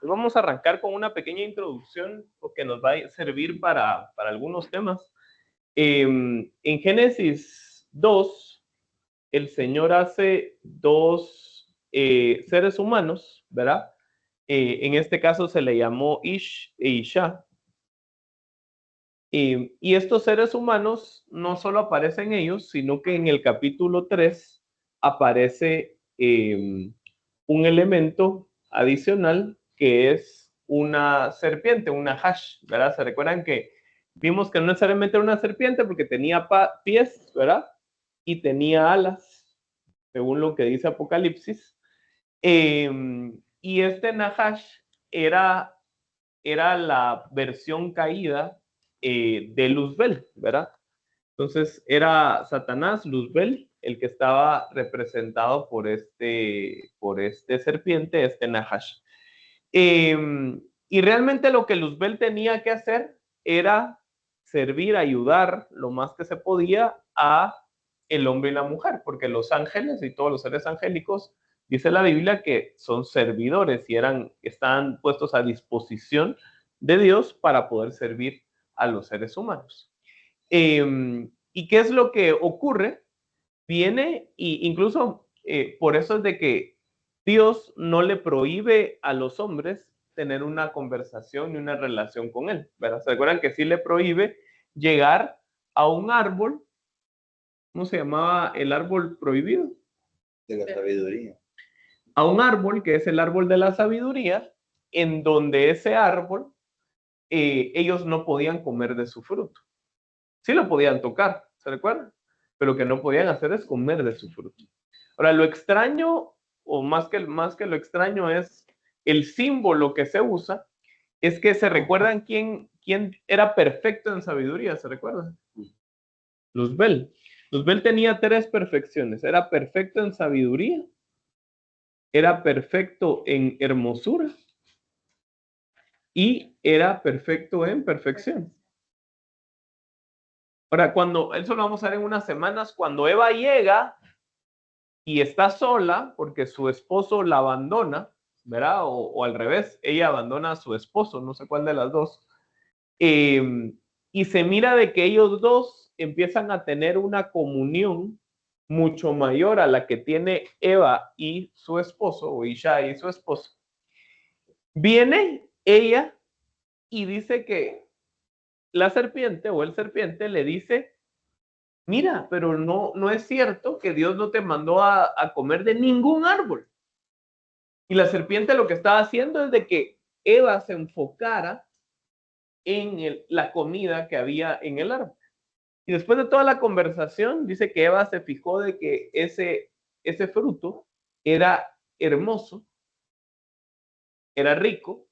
Hoy vamos a arrancar con una pequeña introducción que nos va a servir para algunos temas. En Génesis 2, el Señor hace dos seres humanos, ¿verdad? En este caso se le llamó Ish e Isha. Y estos seres humanos no solo aparecen ellos, sino que en el capítulo 3 aparece un elemento adicional que es una serpiente, una hash, ¿verdad? ¿Se recuerdan que vimos que no necesariamente era una serpiente porque tenía pies, ¿verdad? Y tenía alas, según lo que dice Apocalipsis. Y este Nahash era la versión caída de Luzbel, ¿verdad? Entonces era Satanás, Luzbel, el que estaba representado por este serpiente, este Nahash. Y realmente lo que Luzbel tenía que hacer era servir, ayudar lo más que se podía a el hombre y la mujer, porque los ángeles y todos los seres angélicos, dice la Biblia, que son servidores y están puestos a disposición de Dios para poder servir a los seres humanos. ¿Y qué es lo que ocurre? Viene y incluso por eso es de que Dios no le prohíbe a los hombres tener una conversación ni una relación con él, ¿verdad? ¿Se acuerdan que sí le prohíbe llegar a un árbol? ¿Cómo se llamaba el árbol prohibido? De la sabiduría. A un árbol que es el árbol de la sabiduría, en donde ese árbol ellos no podían comer de su fruto. Sí lo podían tocar, ¿se recuerdan? Pero lo que no podían hacer es comer de su fruto. Ahora, lo extraño, o más que lo extraño, es el símbolo que se usa, es que se recuerdan quién era perfecto en sabiduría, ¿se recuerdan? Luzbel. Luzbel tenía 3 perfecciones. Era perfecto en sabiduría, era perfecto en hermosura y era perfecto en perfección. Ahora, eso lo vamos a ver en unas semanas, cuando Eva llega y está sola porque su esposo la abandona, ¿verdad? O al revés, ella abandona a su esposo, no sé cuál de las dos. Y se mira de que ellos dos empiezan a tener una comunión mucho mayor a la que tiene Eva y su esposo, o Isha y su esposo. Viene ella y dice que la serpiente o el serpiente le dice: mira, pero no es cierto que Dios no te mandó a comer de ningún árbol. Y la serpiente lo que estaba haciendo es de que Eva se enfocara en la comida que había en el árbol. Y después de toda la conversación, dice que Eva se fijó de que ese fruto era hermoso, era rico,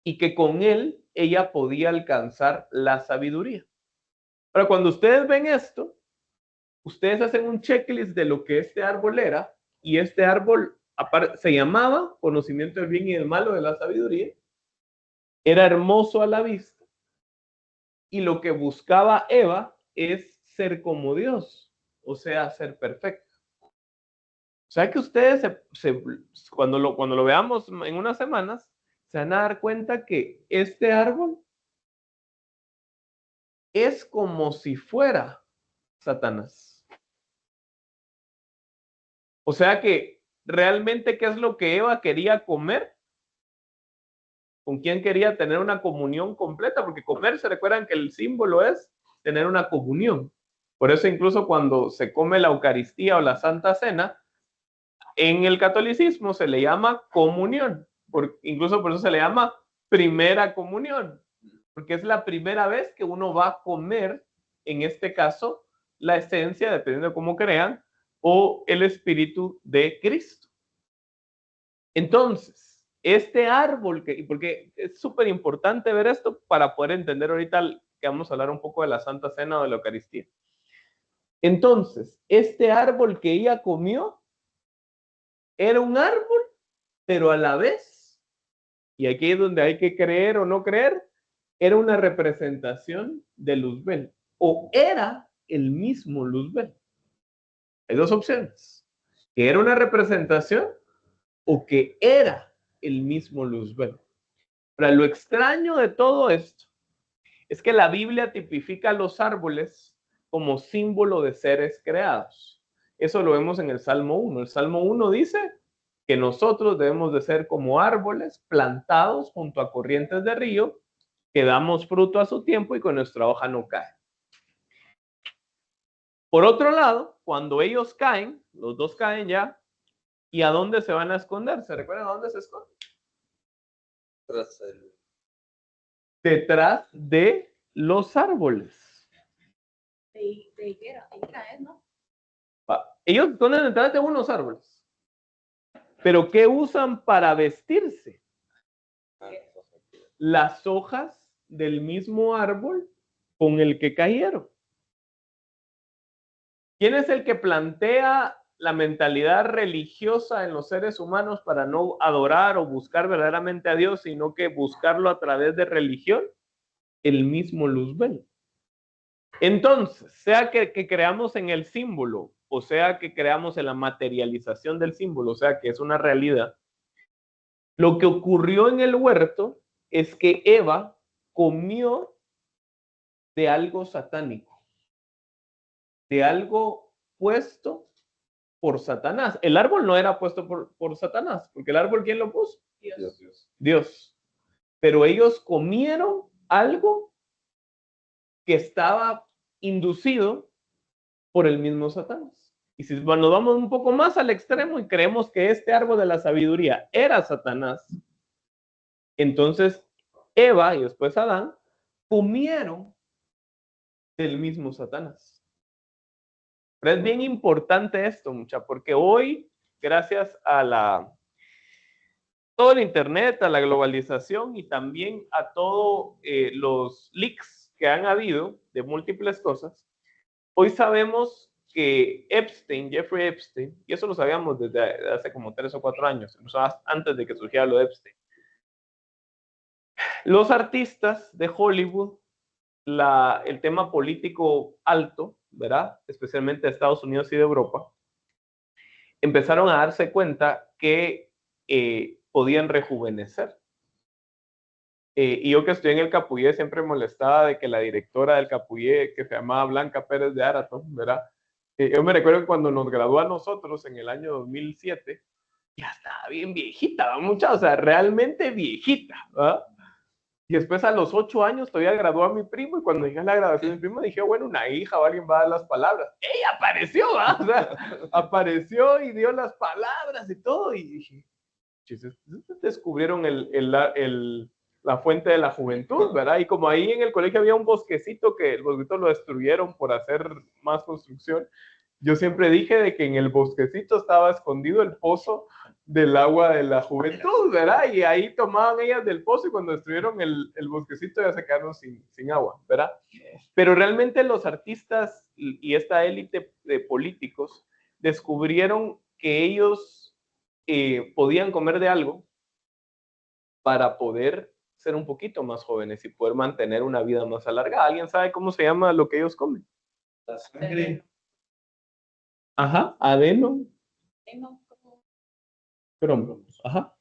y que con él ella podía alcanzar la sabiduría. Ahora, cuando ustedes ven esto, ustedes hacen un checklist de lo que este árbol era, y este árbol se llamaba conocimiento del bien y del mal, de la sabiduría, era hermoso a la vista, y lo que buscaba Eva es ser como Dios, o sea, ser perfecto. O sea que ustedes cuando lo veamos en unas semanas, se van a dar cuenta que este árbol es como si fuera Satanás. O sea que realmente, ¿qué es lo que Eva quería comer? ¿Con quién quería tener una comunión completa? Porque comer, se recuerdan que el símbolo es tener una comunión. Por eso incluso cuando se come la Eucaristía o la Santa Cena, en el catolicismo se le llama comunión. Incluso por eso se le llama primera comunión. Porque es la primera vez que uno va a comer, en este caso, la esencia, dependiendo de cómo crean, o el espíritu de Cristo. Entonces, este árbol, porque es súper importante ver esto para poder entender ahorita que vamos a hablar un poco de la Santa Cena o de la Eucaristía. Entonces, este árbol que ella comió era un árbol, pero a la vez, y aquí es donde hay que creer o no creer, era una representación de Luzbel, o era el mismo Luzbel. Hay dos opciones: que era una representación o que era el mismo Luzbel. Pero lo extraño de todo esto es que la Biblia tipifica los árboles como símbolo de seres creados. Eso lo vemos en el Salmo 1. El Salmo 1 dice que nosotros debemos de ser como árboles plantados junto a corrientes de río, que damos fruto a su tiempo y con nuestra hoja no cae. Por otro lado, cuando ellos caen, los dos caen ya, ¿y a dónde se van a esconder? ¿Se recuerdan a dónde se esconden? Detrás de los árboles. De higuera es, ¿no? Ellos se esconden detrás de unos árboles. ¿Pero qué usan para vestirse? Las hojas del mismo árbol con el que cayeron. ¿Quién es el que plantea la mentalidad religiosa en los seres humanos para no adorar o buscar verdaderamente a Dios, sino que buscarlo a través de religión? El mismo Luzbel. Entonces, sea que creamos en el símbolo, o sea que creamos en la materialización del símbolo, o sea que es una realidad, lo que ocurrió en el huerto es que Eva comió de algo satánico, de algo puesto por Satanás. El árbol no era puesto por Satanás, porque el árbol, ¿quién lo puso? Dios. Pero ellos comieron algo que estaba inducido por el mismo Satanás. Y si nos vamos un poco más al extremo y creemos que este árbol de la sabiduría era Satanás, entonces Eva y después Adán comieron del mismo Satanás. Pero es bien importante esto, mucha, porque hoy, gracias a todo el internet, a la globalización y también a todos los leaks que han habido de múltiples cosas, hoy sabemos que Jeffrey Epstein, y eso lo sabíamos desde hace como 3 o 4 años, antes de que surgiera lo de Epstein. Los artistas de Hollywood, el tema político alto, ¿verdad? Especialmente de Estados Unidos y de Europa, empezaron a darse cuenta que podían rejuvenecer. Y yo que estoy en el Capullé siempre me molestaba de que la directora del Capullé, que se llamaba Blanca Pérez de Araton, ¿verdad? Yo me recuerdo que cuando nos graduó a nosotros en el año 2007, ya estaba bien viejita, mucha, o sea, realmente viejita, ¿verdad? Y después a los 8 años todavía graduó a mi primo, y cuando llegué a la graduación de mi primo dije, bueno, una hija o alguien va a dar las palabras. ¡Ella apareció! ¿verdad? O sea, apareció y dio las palabras y todo, y dije, descubrieron la fuente de la juventud, ¿verdad? Y como ahí en el colegio había un bosquecito, que el bosquecito lo destruyeron por hacer más construcción, yo siempre dije de que en el bosquecito estaba escondido el pozo del agua de la juventud, ¿verdad? Y ahí tomaban ellas del pozo, y cuando destruyeron el bosquecito ya se quedaron sin agua, ¿verdad? Pero realmente los artistas y esta élite de políticos descubrieron que ellos podían comer de algo para poder ser un poquito más jóvenes y poder mantener una vida más alargada. ¿Alguien sabe cómo se llama lo que ellos comen? La sangre. Ajá, adeno. Ajá.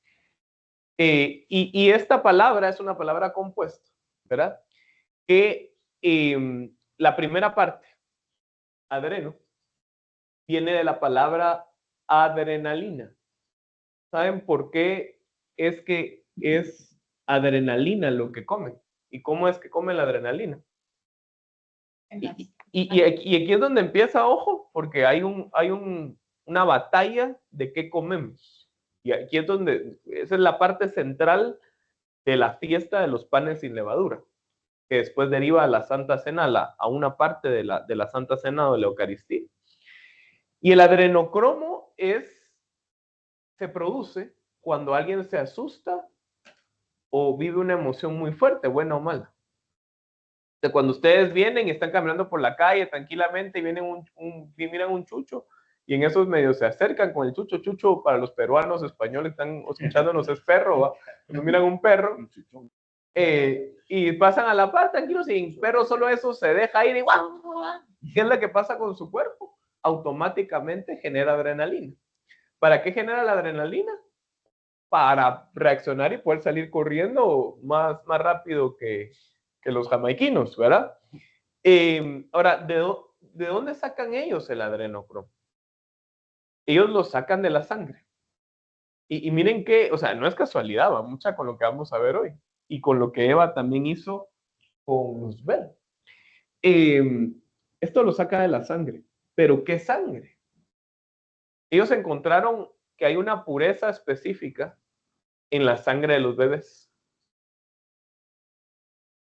Y esta palabra es una palabra compuesta, ¿verdad? Que la primera parte, adreno, viene de la palabra adrenalina. ¿Saben por qué es que es adrenalina lo que comen? ¿Y cómo es que comen la adrenalina? Y aquí es donde empieza, ojo, porque hay una batalla de qué comemos. Y aquí es donde, esa es la parte central de la fiesta de los panes sin levadura, que después deriva a la Santa Cena, a una parte de la Santa Cena o de la Eucaristía. Y el adrenocromo se produce cuando alguien se asusta o vive una emoción muy fuerte, buena o mala. De cuando ustedes vienen y están caminando por la calle tranquilamente y vienen miran un chucho, y en esos medios se acercan con el chucho. Chucho para los peruanos, españoles, están escuchándonos, es perro, ¿va? Cuando miran un perro, y pasan a la par tranquilos, y el perro solo eso se deja ir y ¡guau! ¿Qué es lo que pasa con su cuerpo? Automáticamente genera adrenalina. ¿Para qué genera la adrenalina? para reaccionar y poder salir corriendo más rápido que los jamaiquinos, ¿verdad? Ahora, ¿de dónde sacan ellos el adrenocromo? Ellos lo sacan de la sangre. Y miren que, o sea, no es casualidad, va mucha con lo que vamos a ver hoy y con lo que Eva también hizo con Luzbel. Esto lo saca de la sangre. ¿Pero qué sangre? Ellos encontraron que hay una pureza específica en la sangre de los bebés.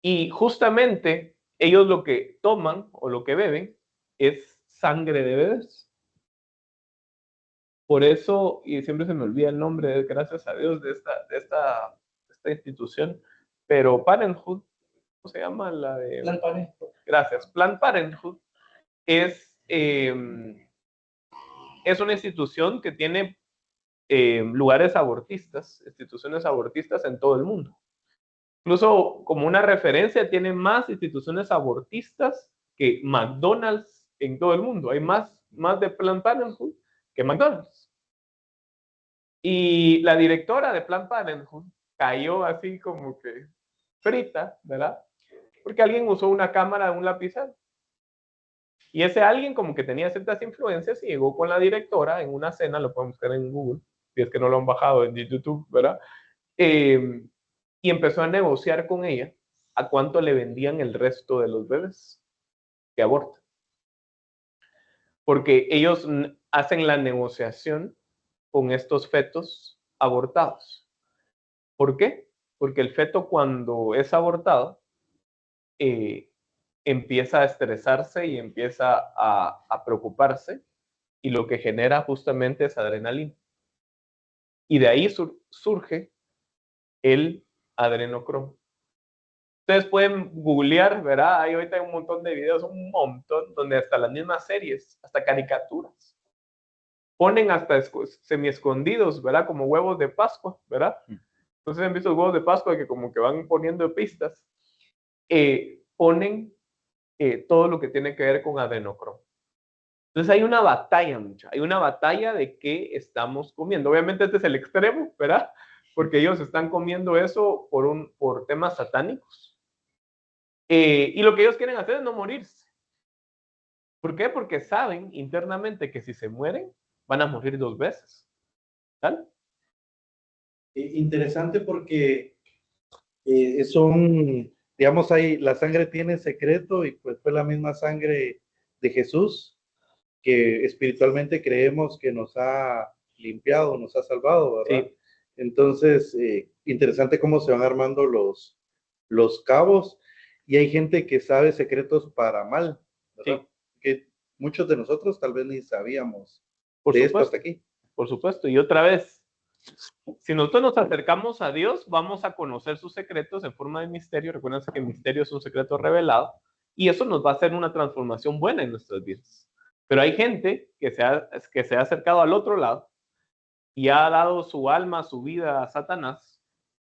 Y justamente ellos lo que toman o lo que beben es sangre de bebés. Por eso, y siempre se me olvida el nombre, gracias a Dios, de esta institución, pero Parenthood, ¿cómo se llama? La de... Planned Parenthood. Gracias. Planned Parenthood es una institución que tiene lugares abortistas, instituciones abortistas en todo el mundo. Incluso como una referencia, tiene más instituciones abortistas que McDonald's en todo el mundo. Hay más de Planned Parenthood que McDonald's. Y la directora de Planned Parenthood cayó así como que frita, ¿verdad? Porque alguien usó una cámara de un lapicero. Y ese alguien como que tenía ciertas influencias y llegó con la directora en una cena, lo pueden buscar en Google, si es que no lo han bajado en YouTube, ¿verdad? Y empezó a negociar con ella a cuánto le vendían el resto de los bebés que abortan. Porque ellos hacen la negociación con estos fetos abortados. ¿Por qué? Porque el feto cuando es abortado empieza a estresarse y empieza a preocuparse y lo que genera justamente es adrenalina. Y de ahí surge el adrenocromo. Ustedes pueden googlear, ¿verdad? Ahí ahorita hay un montón de videos, un montón, donde hasta las mismas series, hasta caricaturas, ponen hasta semi-escondidos, ¿verdad? Como huevos de Pascua, ¿verdad? Entonces han visto los huevos de Pascua que como que van poniendo pistas. Ponen todo lo que tiene que ver con adrenocromo. Entonces hay una batalla, hay una batalla de qué estamos comiendo. Obviamente este es el extremo, ¿verdad? Porque ellos están comiendo eso por temas satánicos. Y lo que ellos quieren hacer es no morirse. ¿Por qué? Porque saben internamente que si se mueren, van a morir 2 veces. ¿Tal? Interesante porque digamos, la sangre tiene secreto y pues fue la misma sangre de Jesús que espiritualmente creemos que nos ha limpiado, nos ha salvado, ¿verdad? Sí. Entonces, interesante cómo se van armando los cabos y hay gente que sabe secretos para mal, ¿verdad? Sí. Que muchos de nosotros tal vez ni sabíamos Por de supuesto, esto hasta aquí. Por supuesto, y otra vez, si nosotros nos acercamos a Dios, vamos a conocer sus secretos en forma de misterio. Recuerden que el misterio es un secreto revelado y eso nos va a hacer una transformación buena en nuestras vidas. Pero hay gente que se ha acercado al otro lado y ha dado su alma, su vida a Satanás,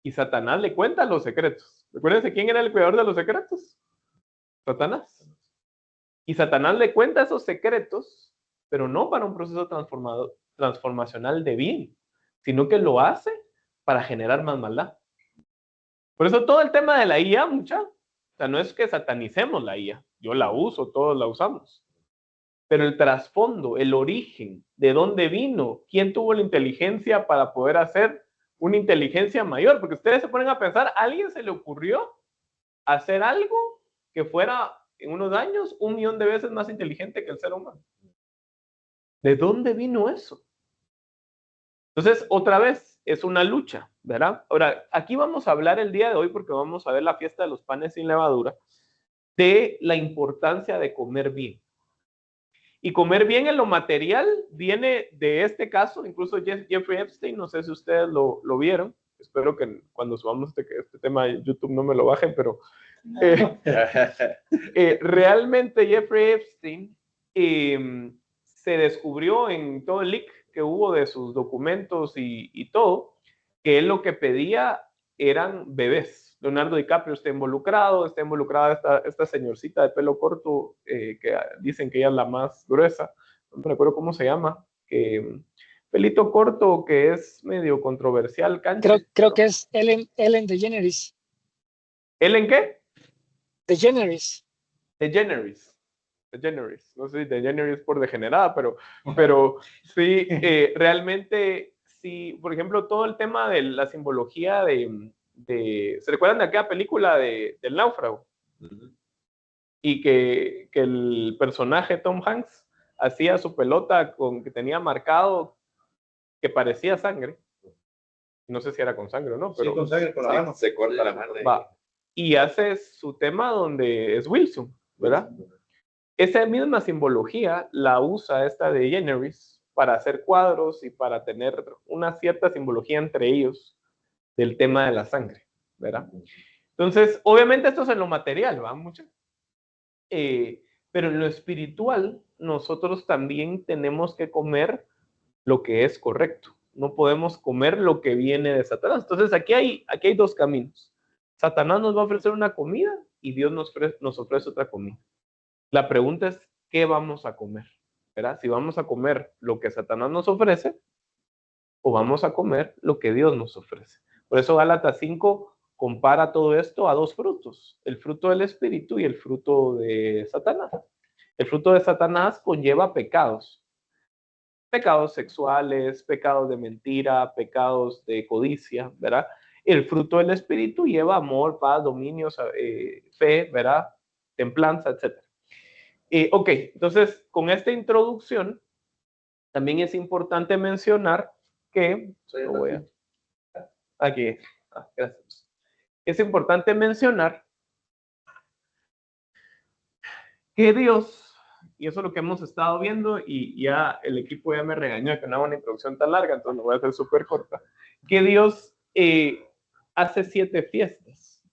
y Satanás le cuenta los secretos. Recuérdense quién era el cuidador de los secretos. Satanás. Y Satanás le cuenta esos secretos, pero no para un proceso transformacional de bien, sino que lo hace para generar más maldad. Por eso todo el tema de la IA, o sea, no es que satanicemos la IA, yo la uso, todos la usamos. Pero el trasfondo, el origen, de dónde vino, quién tuvo la inteligencia para poder hacer una inteligencia mayor, porque ustedes se ponen a pensar, ¿a alguien se le ocurrió hacer algo que fuera en unos años 1.000.000 de veces más inteligente que el ser humano? ¿De dónde vino eso? Entonces, otra vez, es una lucha, ¿verdad? Ahora, aquí vamos a hablar el día de hoy, porque vamos a ver la fiesta de los panes sin levadura, de la importancia de comer bien. Y comer bien en lo material viene de este caso, incluso Jeffrey Epstein, no sé si ustedes lo vieron, espero que cuando subamos este tema a YouTube no me lo bajen, pero realmente Jeffrey Epstein se descubrió en todo el leak que hubo de sus documentos y todo, que él lo que pedía eran bebés. Leonardo DiCaprio está involucrada esta señorcita de pelo corto, que dicen que ella es la más gruesa, no me recuerdo cómo se llama, pelito corto que es medio controversial, Creo que es Ellen DeGeneres. ¿Ellen qué? DeGeneres. DeGeneres. No sé si DeGeneres por degenerada, pero sí, realmente, sí, por ejemplo, todo el tema de la simbología ¿se recuerdan de aquella película del náufrago? Y que el personaje Tom Hanks hacía su pelota que tenía marcado que parecía sangre. No sé si era con sangre o no, pero Sí, con sangre, con la mano. Se corta la mano. va. Y hace su tema donde es Wilson, ¿verdad? Esa misma simbología la usa esta de DeGeneres para hacer cuadros y para tener una cierta simbología entre ellos del tema de la sangre, ¿verdad? Entonces, obviamente esto es en lo material, ¿va? Mucho. Pero en lo espiritual, nosotros también tenemos que comer lo que es correcto. No podemos comer lo que viene de Satanás. Entonces, aquí hay dos caminos. Satanás nos va a ofrecer una comida y Dios nos ofrece otra comida. La pregunta es, ¿qué vamos a comer? ¿Verdad? Si vamos a comer lo que Satanás nos ofrece o vamos a comer lo que Dios nos ofrece. Por eso Gálatas 5 compara todo esto a dos frutos, el fruto del Espíritu y el fruto de Satanás. El fruto de Satanás conlleva pecados sexuales, pecados de mentira, pecados de codicia, ¿verdad? El fruto del Espíritu lleva amor, paz, dominio, fe, ¿verdad? Templanza, etc. Ok, entonces con esta introducción también es importante mencionar que... Aquí, gracias. Es importante mencionar que Dios, y eso es lo que hemos estado viendo, y ya el equipo ya me regañó que no haga una introducción tan larga, entonces lo voy a hacer súper corta, que Dios hace 7 fiestas.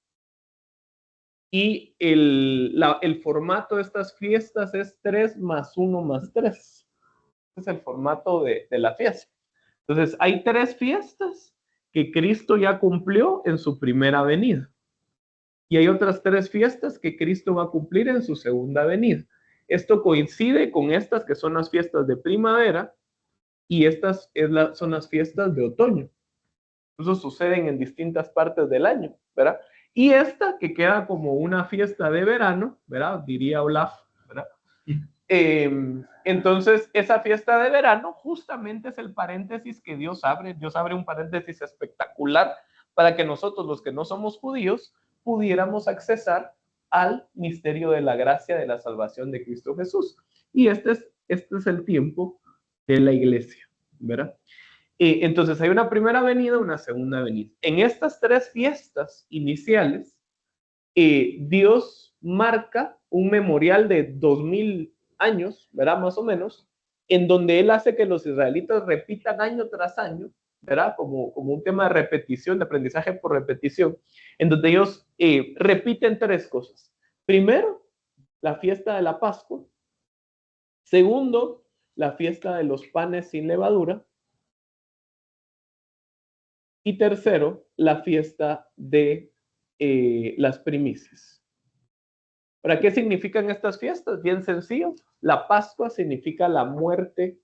Y el formato de estas fiestas es 3 más 1 más 3. Ese es el formato de la fiesta. Entonces, hay 3 fiestas que Cristo ya cumplió en su primera venida. Y hay otras 3 fiestas que Cristo va a cumplir en su segunda venida. Esto coincide con estas que son las fiestas de primavera y estas son las fiestas de otoño. Eso suceden en distintas partes del año, ¿verdad? Y esta que queda como una fiesta de verano, ¿verdad? Diría Olaf, ¿verdad? Entonces, esa fiesta de verano justamente es el paréntesis que Dios abre. Dios abre un paréntesis espectacular para que nosotros, los que no somos judíos, pudiéramos accesar al misterio de la gracia de la salvación de Cristo Jesús. Y este es el tiempo de la iglesia, ¿verdad? Entonces hay una primera venida, una segunda venida. En estas 3 fiestas iniciales, Dios marca un memorial de 2000 años, ¿verdad? Más o menos, en donde Él hace que los israelitas repitan año tras año, ¿verdad? Como un tema de repetición, de aprendizaje por repetición, en donde ellos repiten 3 cosas. Primero, la fiesta de la Pascua. Segundo, la fiesta de los panes sin levadura. Y tercero, la fiesta de las primicias. ¿Para qué significan estas fiestas? Bien sencillo. La Pascua significa la muerte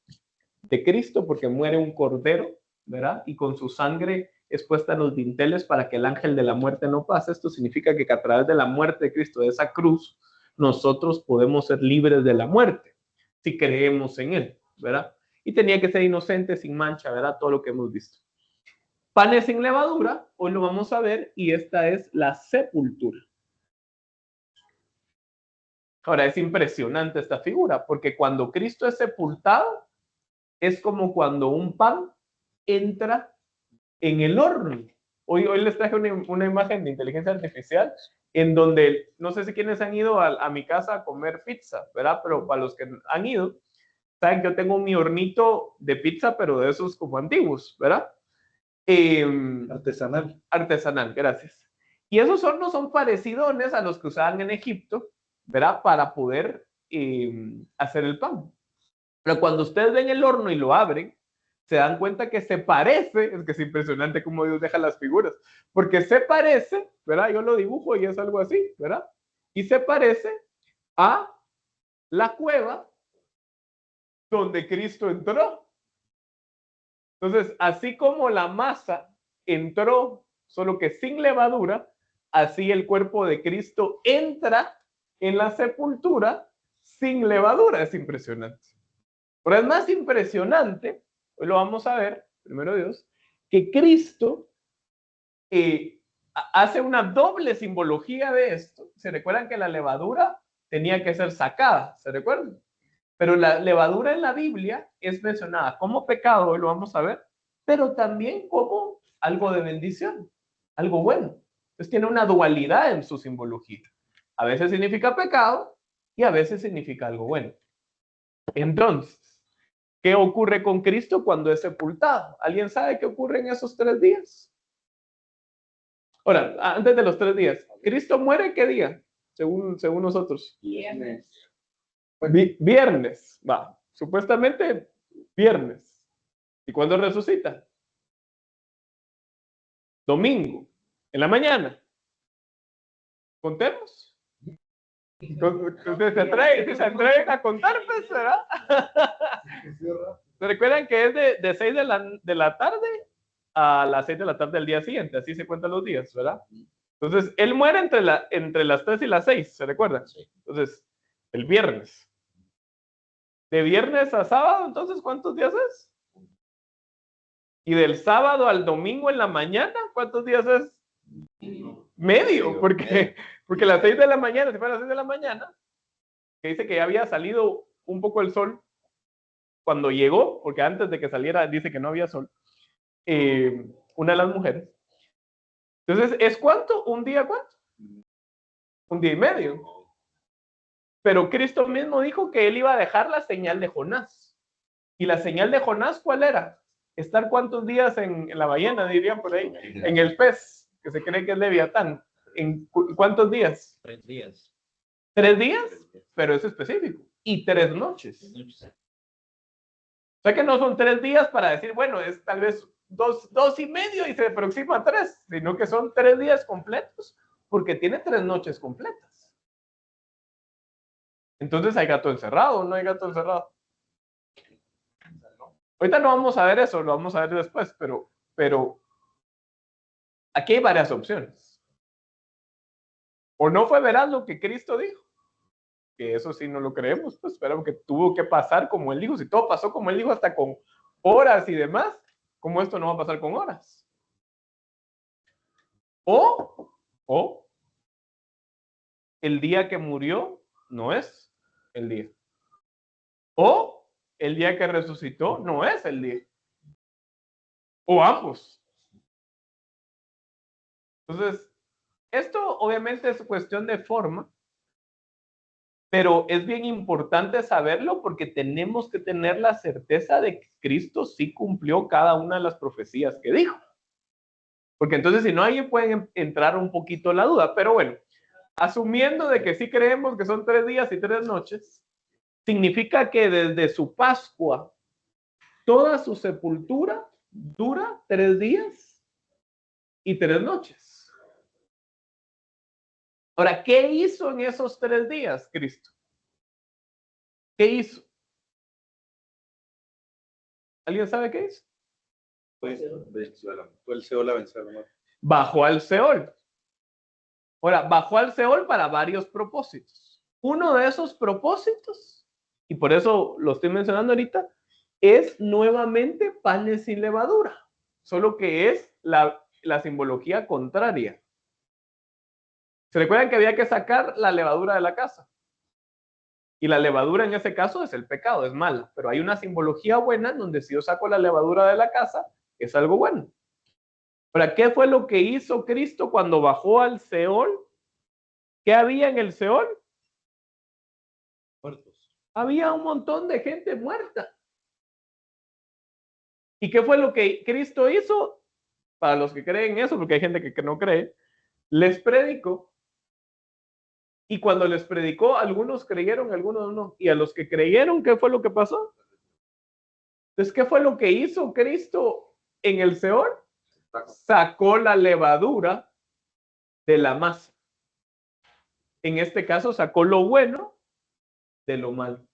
de Cristo, porque muere un cordero, ¿verdad? Y con su sangre es puesta en los dinteles para que el ángel de la muerte no pase. Esto significa que a través de la muerte de Cristo, de esa cruz, nosotros podemos ser libres de la muerte, si creemos en Él, ¿verdad? Y tenía que ser inocente, sin mancha, ¿verdad? Todo lo que hemos visto. Panes sin levadura, hoy lo vamos a ver, y esta es la sepultura. Ahora, es impresionante esta figura, porque cuando Cristo es sepultado, es como cuando un pan entra en el horno. Hoy les traje una imagen de inteligencia artificial en donde, no sé si quienes han ido a mi casa a comer pizza, ¿verdad? Pero para los que han ido, saben que yo tengo mi hornito de pizza, pero de esos como antiguos, ¿verdad? Artesanal, gracias. Y esos hornos son parecidones a los que usaban en Egipto, ¿verdad? Para poder hacer el pan. Pero cuando ustedes ven el horno y lo abren, se dan cuenta que se parece, es que es impresionante cómo Dios deja las figuras, porque se parece, ¿verdad? Yo lo dibujo y es algo así, ¿verdad? Y se parece a la cueva donde Cristo entró. Entonces, así como la masa entró, solo que sin levadura, así el cuerpo de Cristo entra en la sepultura sin levadura. Es impresionante. Pero es más impresionante, hoy lo vamos a ver, primero Dios, que Cristo hace una doble simbología de esto. ¿Se recuerdan que la levadura tenía que ser sacada? ¿Se recuerdan? Pero la levadura en la Biblia es mencionada como pecado, hoy lo vamos a ver, pero también como algo de bendición, algo bueno. Entonces tiene una dualidad en su simbología. A veces significa pecado y a veces significa algo bueno. Entonces, ¿qué ocurre con Cristo cuando es sepultado? ¿Alguien sabe qué ocurre en esos 3 días? Ahora, antes de los 3 días, ¿Cristo muere qué día? Según nosotros. Viernes. Viernes, va. Supuestamente viernes. ¿Y cuándo resucita? Domingo, en la mañana. Contemos. Entonces se atreven a contar, pues, ¿verdad? ¿Se recuerdan que es de 6 de la tarde a las 6 de la tarde del día siguiente? Así se cuentan los días, ¿verdad? Entonces, él muere entre las 3 y las 6, ¿se recuerdan? Sí. Entonces, el viernes. De viernes a sábado, entonces, ¿cuántos días es? Y del sábado al domingo en la mañana, ¿cuántos días es? Medio, porque las 6 de la mañana, si fuera las 6 de la mañana, que dice que ya había salido un poco el sol cuando llegó, porque antes de que saliera dice que no había sol, una de las mujeres. Entonces, ¿es cuánto? ¿Un día cuánto? Un día y medio. Pero Cristo mismo dijo que él iba a dejar la señal de Jonás. ¿Y la señal de Jonás cuál era? Estar cuántos días en la ballena, dirían por ahí, en el pez, que se cree que es Leviatán. ¿En cuántos días? 3 días. 3 días, pero es específico. Y 3 noches. O sea que no son 3 días para decir, bueno, es tal vez 2 y medio y se aproxima a 3, sino que son 3 días completos, porque tiene 3 noches completas. Entonces, ¿hay gato encerrado o no hay gato encerrado? Ahorita no vamos a ver eso, lo vamos a ver después, pero aquí hay varias opciones. O no fue veraz lo que Cristo dijo, que eso sí no lo creemos, pues esperamos que tuvo que pasar como él dijo. Si todo pasó como él dijo, hasta con horas y demás, ¿cómo esto no va a pasar con horas? O el día que murió no es el día. O el día que resucitó no es el día. O ambos. Entonces, esto obviamente es cuestión de forma, pero es bien importante saberlo porque tenemos que tener la certeza de que Cristo sí cumplió cada una de las profecías que dijo. Porque entonces, si no, ahí pueden entrar un poquito la duda. Pero bueno, asumiendo de que sí creemos que son 3 días y 3 noches, significa que desde su Pascua, toda su sepultura dura 3 días y 3 noches. Ahora, ¿qué hizo en esos 3 días Cristo? ¿Qué hizo? ¿Alguien sabe qué hizo? Fue el Seol a vencer, ¿no? Bajó al Seol. Ahora, bajó al Seol para varios propósitos. Uno de esos propósitos, y por eso lo estoy mencionando ahorita, es nuevamente panes sin levadura, solo que es la simbología contraria. ¿Se recuerdan que había que sacar la levadura de la casa? Y la levadura en ese caso es el pecado, es mala, pero hay una simbología buena donde si yo saco la levadura de la casa, es algo bueno. Ahora, ¿qué fue lo que hizo Cristo cuando bajó al Seol? ¿Qué había en el Seol? Muertos. Había un montón de gente muerta. ¿Y qué fue lo que Cristo hizo? Para los que creen eso, porque hay gente que no cree, les predicó. Y cuando les predicó, algunos creyeron, algunos no. Y a los que creyeron, ¿qué fue lo que pasó? Entonces, ¿qué fue lo que hizo Cristo en el Seol? Sacó la levadura de la masa. En este caso, sacó lo bueno de lo malo.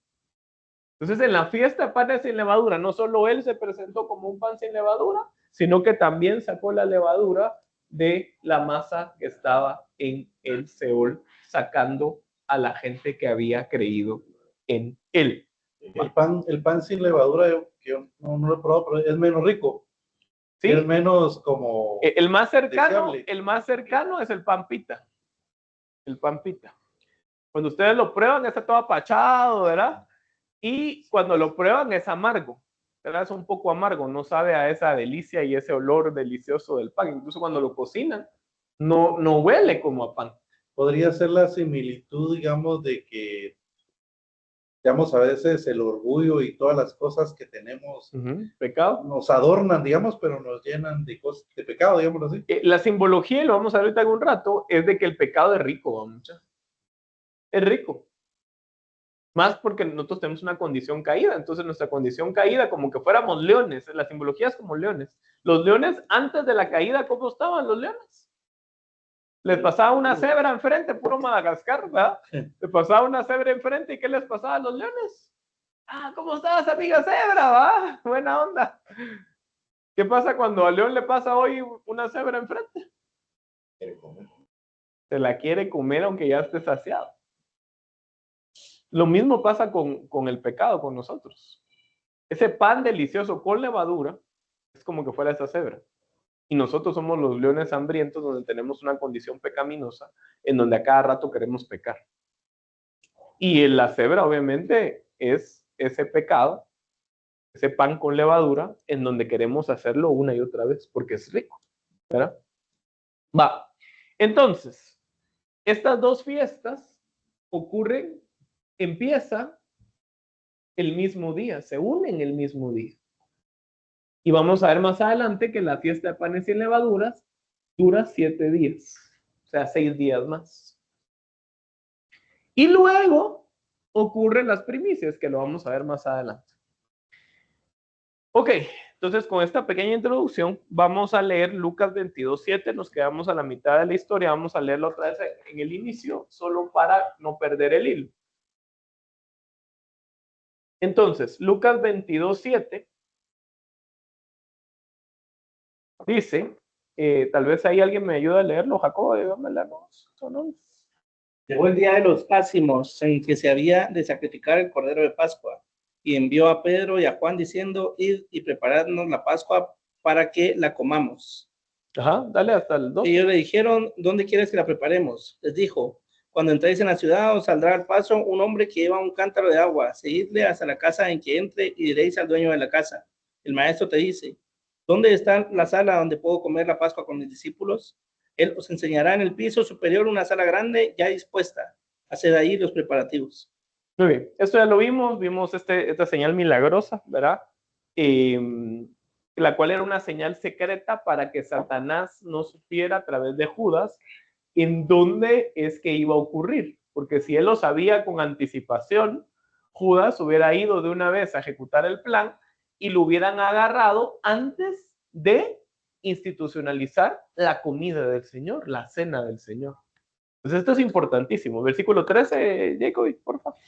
Entonces, en la fiesta de panes sin levadura, no solo él se presentó como un pan sin levadura, sino que también sacó la levadura de la masa que estaba en el Seol, sacando a la gente que había creído en él. El pan sin levadura, que yo no lo he probado, pero es menos rico. ¿Sí? Es menos como... El más cercano, deseable. el más cercano es el pan pita. El pan pita. Cuando ustedes lo prueban, está todo apachado, ¿verdad? Y cuando lo prueban es amargo, ¿verdad? Es un poco amargo, no sabe a esa delicia y ese olor delicioso del pan. Incluso cuando lo cocinan, no huele como a pan. Podría ser la similitud, digamos, de que, digamos, a veces el orgullo y todas las cosas que tenemos Pecado. nos adornan, digamos, pero nos llenan de cosas, de pecado, digámoslo así. La simbología, y lo vamos a ver ahorita en un rato, es de que el pecado es rico, muchachos. Es rico. Más porque nosotros tenemos una condición caída, entonces nuestra condición caída, como que fuéramos leones, la simbología es como leones. Los leones, antes de la caída, ¿cómo estaban los leones? Les pasaba una cebra enfrente, puro Madagascar, ¿verdad? Les pasaba una cebra enfrente, ¿y qué les pasaba a los leones? Ah, ¿cómo estás, amiga cebra? ¿Va? Buena onda. ¿Qué pasa cuando al león le pasa hoy una cebra enfrente? Se la quiere comer aunque ya esté saciado. Lo mismo pasa con el pecado, con nosotros. Ese pan delicioso con levadura es como que fuera esa cebra. Y nosotros somos los leones hambrientos donde tenemos una condición pecaminosa en donde a cada rato queremos pecar. Y en la cebra obviamente es ese pecado, ese pan con levadura en donde queremos hacerlo una y otra vez porque es rico, ¿verdad? Va. Entonces, estas dos fiestas empieza el mismo día, se unen el mismo día. Y vamos a ver más adelante que la fiesta de panes sin levaduras dura 7 días, o sea, 6 días más. Y luego ocurren las primicias, que lo vamos a ver más adelante. Ok, entonces con esta pequeña introducción vamos a leer Lucas 22:7, nos quedamos a la mitad de la historia, vamos a leerlo otra vez en el inicio, solo para no perder el hilo. Entonces, Lucas 22:7 dice, tal vez ahí alguien me ayuda a leerlo, Jacobo, dígame ¿no? Llegó el día de los ácimos, en que se había de sacrificar el cordero de Pascua, y envió a Pedro y a Juan diciendo: id y preparadnos la Pascua para que la comamos. Ajá, dale hasta el 2. Ellos le dijeron: ¿dónde quieres que la preparemos? Les dijo: cuando entréis en la ciudad, os saldrá al paso un hombre que lleva un cántaro de agua. Seguidle hasta la casa en que entre y diréis al dueño de la casa: el maestro te dice, ¿dónde está la sala donde puedo comer la Pascua con mis discípulos? Él os enseñará en el piso superior una sala grande ya dispuesta. Haced ahí los preparativos. Muy bien, esto ya lo vimos esta señal milagrosa, ¿verdad? La cual era una señal secreta para que Satanás no supiera a través de Judas en dónde es que iba a ocurrir, porque si él lo sabía con anticipación, Judas hubiera ido de una vez a ejecutar el plan y lo hubieran agarrado antes de institucionalizar la comida del Señor, la cena del Señor. Entonces esto es importantísimo. Versículo 13, Jacob, por favor.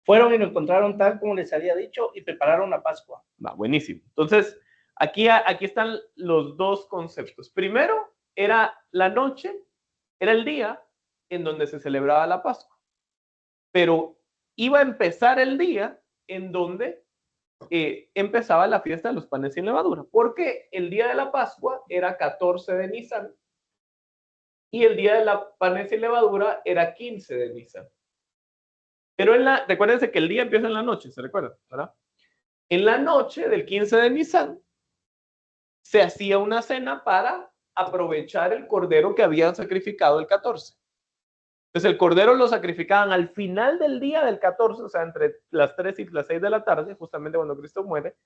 Fueron y lo encontraron tal como les había dicho y prepararon la Pascua. Va, buenísimo. Entonces, aquí están los dos conceptos. Primero, era la noche, era el día en donde se celebraba la Pascua. Pero iba a empezar el día en donde empezaba la fiesta de los panes sin levadura. Porque el día de la Pascua era 14 de Nisan y el día de la panes sin levadura era 15 de Nisan. Pero recuérdense que el día empieza en la noche, ¿se recuerdan? ¿Verdad? En la noche del 15 de Nisan se hacía una cena para aprovechar el cordero que habían sacrificado el 14. Entonces el cordero lo sacrificaban al final del día del 14, o sea, entre las 3 y las 6 de la tarde, justamente cuando Cristo muere,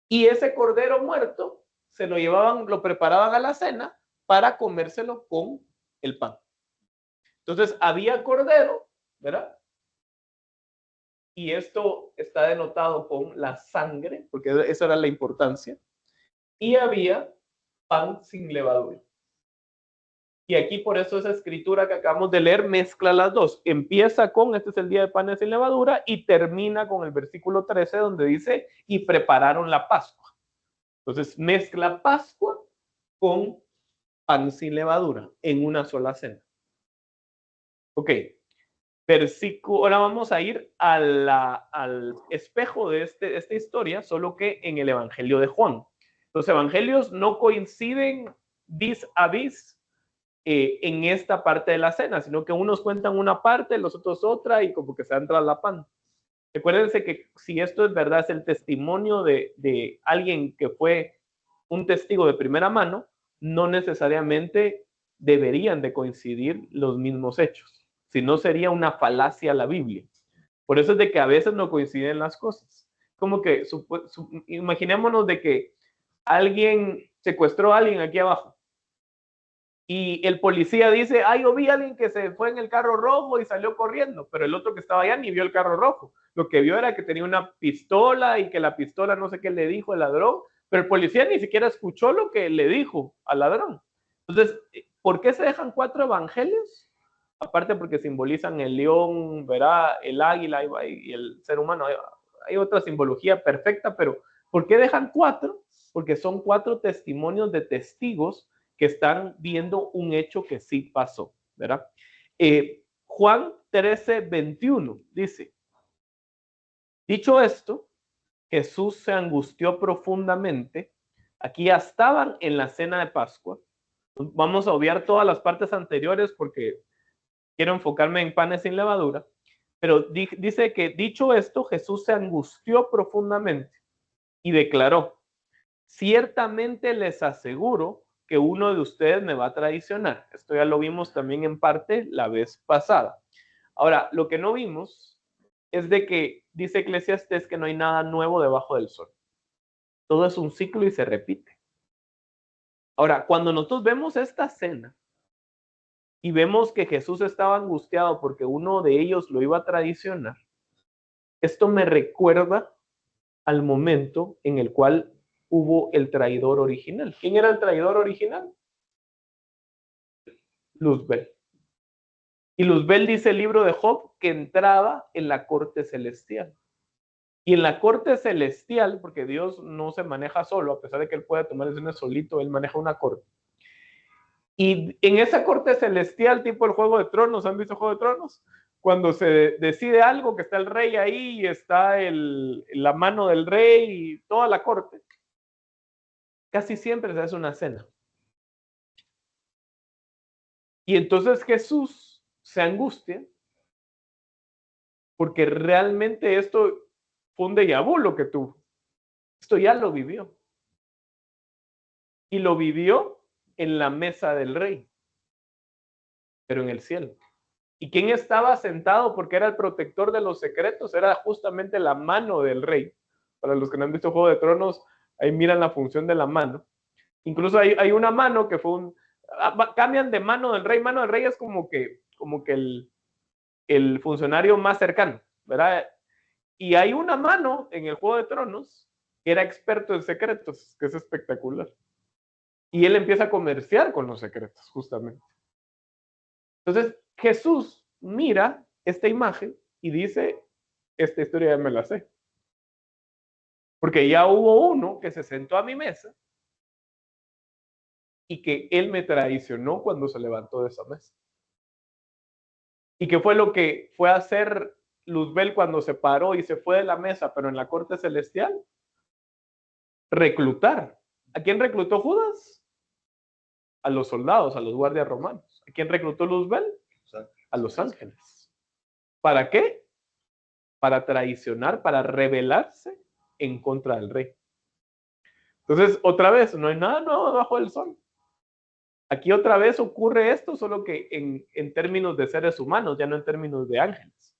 y ese cordero muerto se lo llevaban, lo preparaban a la cena para comérselo con el pan. Entonces había cordero, ¿verdad? Y esto está denotado con la sangre, porque esa era la importancia. Y había pan sin levadura. Y aquí por eso esa escritura que acabamos de leer mezcla las dos. Empieza con, este es el día de panes sin levadura, y termina con el versículo 13 donde dice, y prepararon la Pascua. Entonces mezcla Pascua con pan sin levadura en una sola cena. Ok, ahora vamos a ir al espejo de esta historia, solo que en el Evangelio de Juan. Los evangelios no coinciden vis a vis en esta parte de la cena, sino que unos cuentan una parte, los otros otra, y como que se dan traslapando. Recuérdense que si esto es verdad, es el testimonio de alguien que fue un testigo de primera mano, no necesariamente deberían de coincidir los mismos hechos, si no sería una falacia la Biblia. Por eso es de que a veces no coinciden las cosas. Como que imaginémonos de que alguien secuestró a alguien aquí abajo y el policía dice, yo vi a alguien que se fue en el carro rojo y salió corriendo, pero el otro que estaba allá ni vio el carro rojo. Lo que vio era que tenía una pistola y que la pistola no sé qué le dijo el ladrón, pero el policía ni siquiera escuchó lo que le dijo al ladrón. Entonces, ¿por qué se dejan 4 evangelios? Aparte porque simbolizan el león, verá, el águila y el ser humano. Hay otra simbología perfecta, pero ¿por qué dejan 4? Porque son 4 testimonios de testigos que están viendo un hecho que sí pasó, ¿verdad? Juan 13:21 dice, dicho esto, Jesús se angustió profundamente. Aquí ya estaban en la cena de Pascua. Vamos a obviar todas las partes anteriores porque quiero enfocarme en panes sin levadura. Pero dice que dicho esto, Jesús se angustió profundamente y declaró, ciertamente les aseguro que uno de ustedes me va a traicionar. Esto ya lo vimos también en parte la vez pasada. Ahora, lo que no vimos es de que dice Eclesiastés que no hay nada nuevo debajo del sol. Todo es un ciclo y se repite. Ahora, cuando nosotros vemos esta cena y vemos que Jesús estaba angustiado porque uno de ellos lo iba a traicionar, esto me recuerda al momento en el cual hubo el traidor original. ¿Quién era el traidor original? Luzbel. Y Luzbel dice el libro de Job que entraba en la corte celestial. Y en la corte celestial, porque Dios no se maneja solo, a pesar de que él puede tomar decisiones solito, él maneja una corte. Y en esa corte celestial, tipo el Juego de Tronos, ¿han visto Juego de Tronos? Cuando se decide algo, que está el rey ahí y está la mano del rey y toda la corte, casi siempre se hace una cena. Y entonces Jesús se angustia porque realmente esto fue un déjà vu lo que tuvo. Esto ya lo vivió. Y lo vivió en la mesa del rey, pero en el cielo. ¿Y quién estaba sentado porque era el protector de los secretos? Era justamente la mano del rey. Para los que no han visto Juego de Tronos, ahí miran la función de la mano. Incluso hay una mano que fue cambian de mano del rey. Mano del rey es como que el funcionario más cercano, ¿verdad? Y hay una mano en el Juego de Tronos que era experto en secretos, que es espectacular. Y él empieza a comerciar con los secretos, justamente. Entonces, Jesús mira esta imagen y dice, esta historia ya me la sé. Porque ya hubo uno que se sentó a mi mesa y que él me traicionó cuando se levantó de esa mesa. ¿Y qué fue lo que fue a hacer Luzbel cuando se paró y se fue de la mesa, pero en la corte celestial? Reclutar. ¿A quién reclutó Judas? A los soldados, a los guardias romanos. ¿A quién reclutó Luzbel? A los ángeles. ¿Para qué? Para traicionar, para rebelarse en contra del rey. Entonces, otra vez, no hay nada nuevo debajo del sol. Aquí otra vez ocurre esto, solo que en términos de seres humanos, ya no en términos de ángeles.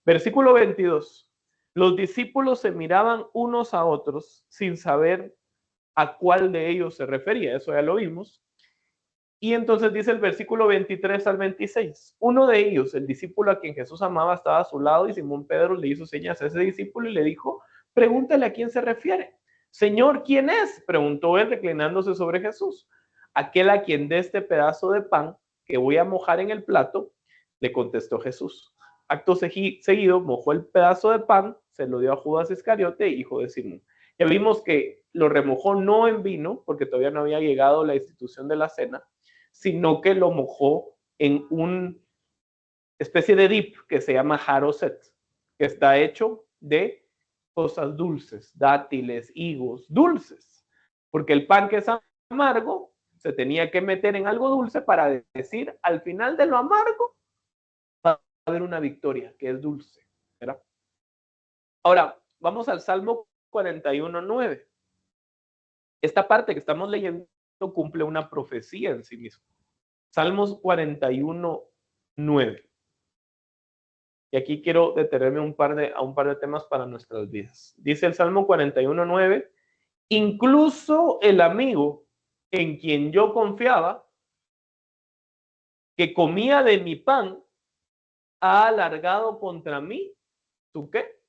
Versículo 22. Los discípulos se miraban unos a otros sin saber a cuál de ellos se refería. Eso ya lo vimos. Y entonces dice el versículo 23 al 26. Uno de ellos, el discípulo a quien Jesús amaba, estaba a su lado y Simón Pedro le hizo señas a ese discípulo y le dijo, pregúntale a quién se refiere. Señor, ¿quién es? Preguntó él reclinándose sobre Jesús. Aquel a quien dé este pedazo de pan que voy a mojar en el plato, le contestó Jesús. Acto seguido, mojó el pedazo de pan, se lo dio a Judas Iscariote, hijo de Simón. Ya vimos que lo remojó no en vino, porque todavía no había llegado la institución de la cena, sino que lo mojó en una especie de dip que se llama haroset, que está hecho de cosas dulces, dátiles, higos, dulces, porque el pan que es amargo se tenía que meter en algo dulce para decir, al final de lo amargo va a haber una victoria, que es dulce, ¿verdad? Ahora, vamos al Salmo 41:9. Esta parte que estamos leyendo cumple una profecía en sí mismo. Salmos 41:9. Y aquí quiero detenerme a un par de temas para nuestras vidas. Dice el Salmo 41:9, incluso el amigo en quien yo confiaba, que comía de mi pan, ha alargado contra mí, ¿tú qué?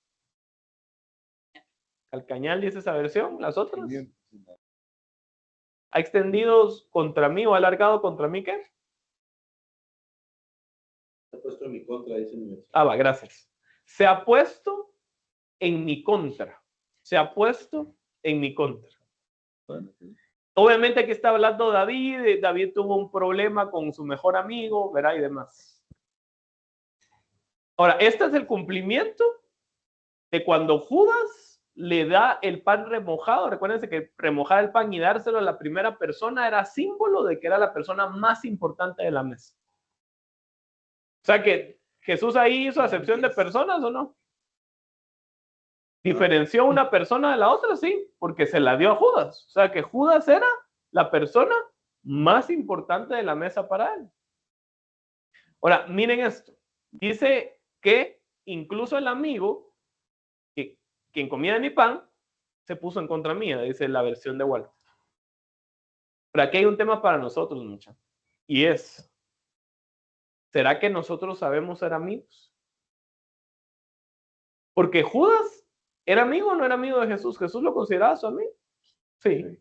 Calcañal dice esa versión, las otras. ¿Ha extendido contra mí o ha alargado contra mí qué? Se ha puesto en mi contra, dice mi versión. Va, gracias. Se ha puesto en mi contra. Se ha puesto en mi contra. Obviamente aquí está hablando David. David tuvo un problema con su mejor amigo, ¿verdad? Y demás. Ahora, este es el cumplimiento de cuando Judas le da el pan remojado. Recuérdense que remojar el pan y dárselo a la primera persona era símbolo de que era la persona más importante de la mesa. O sea que Jesús ahí hizo acepción de personas, ¿o no? ¿Diferenció una persona de la otra? Sí, porque se la dio a Judas. O sea que Judas era la persona más importante de la mesa para él. Ahora, miren esto. Dice que incluso el amigo, quien comía de mi pan, se puso en contra mía, dice la versión de Walter. Pero aquí hay un tema para nosotros, muchachos. Y es, ¿será que nosotros sabemos ser amigos? Porque Judas era amigo o no era amigo de Jesús. ¿Jesús lo consideraba su amigo? Sí.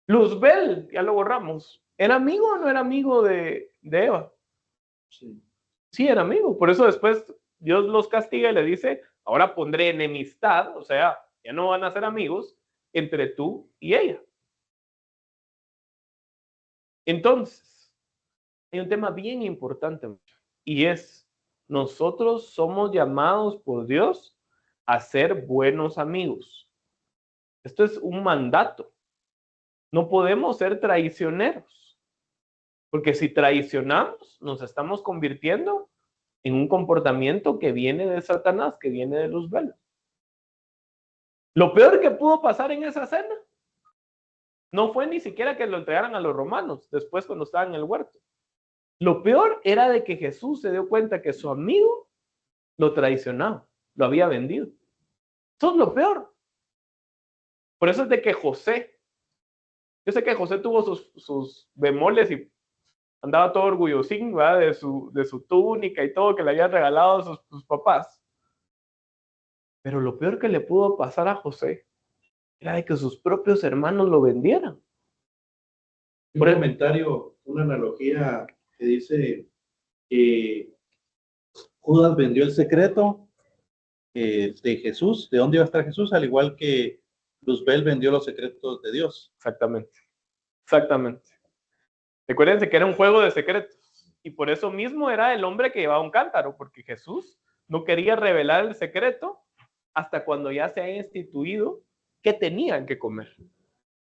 Luzbel, ya lo borramos. ¿Era amigo o no era amigo de Eva? Sí. Sí, era amigo. Por eso después Dios los castiga y le dice, ahora pondré enemistad, o sea, ya no van a ser amigos, entre tú y ella. Entonces, hay un tema bien importante, y es, nosotros somos llamados por Dios a ser buenos amigos. Esto es un mandato. No podemos ser traicioneros, porque si traicionamos, nos estamos convirtiendo en un comportamiento que viene de Satanás, que viene de Luzbel. Lo peor que pudo pasar en esa cena no fue ni siquiera que lo entregaran a los romanos, después cuando estaban en el huerto. Lo peor era de que Jesús se dio cuenta que su amigo lo traicionaba, lo había vendido. Eso es lo peor. Por eso es de que José, yo sé que José tuvo sus bemoles y andaba todo orgullosín, ¿verdad? De su túnica y todo que le habían regalado sus papás. Pero lo peor que le pudo pasar a José era de que sus propios hermanos lo vendieran. Un comentario, una analogía que dice que Judas vendió el secreto de Jesús, de dónde iba a estar Jesús, al igual que Luzbel vendió los secretos de Dios. Exactamente. Exactamente. Recuérdense que era un juego de secretos. Y por eso mismo era el hombre que llevaba un cántaro, porque Jesús no quería revelar el secreto hasta cuando ya se haya instituido qué tenían que comer.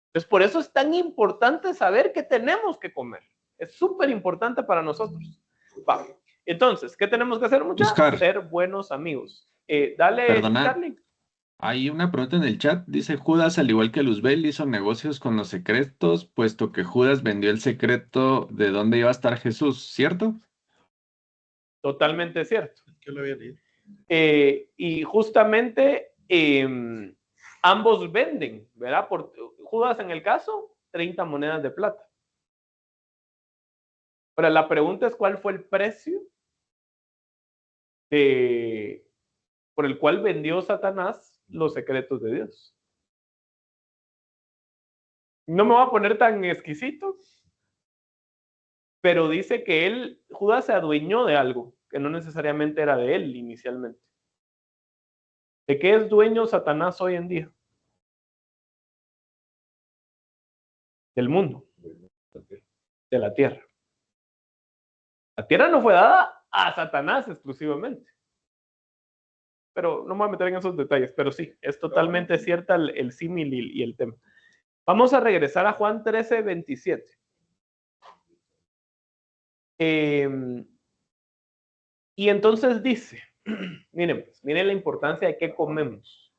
Entonces, por eso es tan importante saber qué tenemos que comer. Es súper importante para nosotros. Va. Entonces, ¿qué tenemos que hacer, muchachos? Oscar. Ser buenos amigos. Dale, Perdona. Charlie. Hay una pregunta en el chat. Dice Judas, al igual que Luzbel, hizo negocios con los secretos, puesto que Judas vendió el secreto de dónde iba a estar Jesús, ¿cierto? Totalmente cierto. ¿Qué lo había leído? Y justamente ambos venden, ¿verdad? Por Judas en el caso, 30 monedas de plata. Ahora, la pregunta es, ¿cuál fue el precio por el cual vendió Satanás los secretos de Dios? No me voy a poner tan exquisito, pero dice que Judas se adueñó de algo que no necesariamente era de él inicialmente. ¿De qué es dueño Satanás hoy en día? Del mundo, de la tierra. La tierra no fue dada a Satanás exclusivamente. Pero no me voy a meter en esos detalles, pero sí, es totalmente cierta el símil y el tema. Vamos a regresar a Juan 13, 27. Y entonces dice, miren, pues, miren la importancia de qué comemos.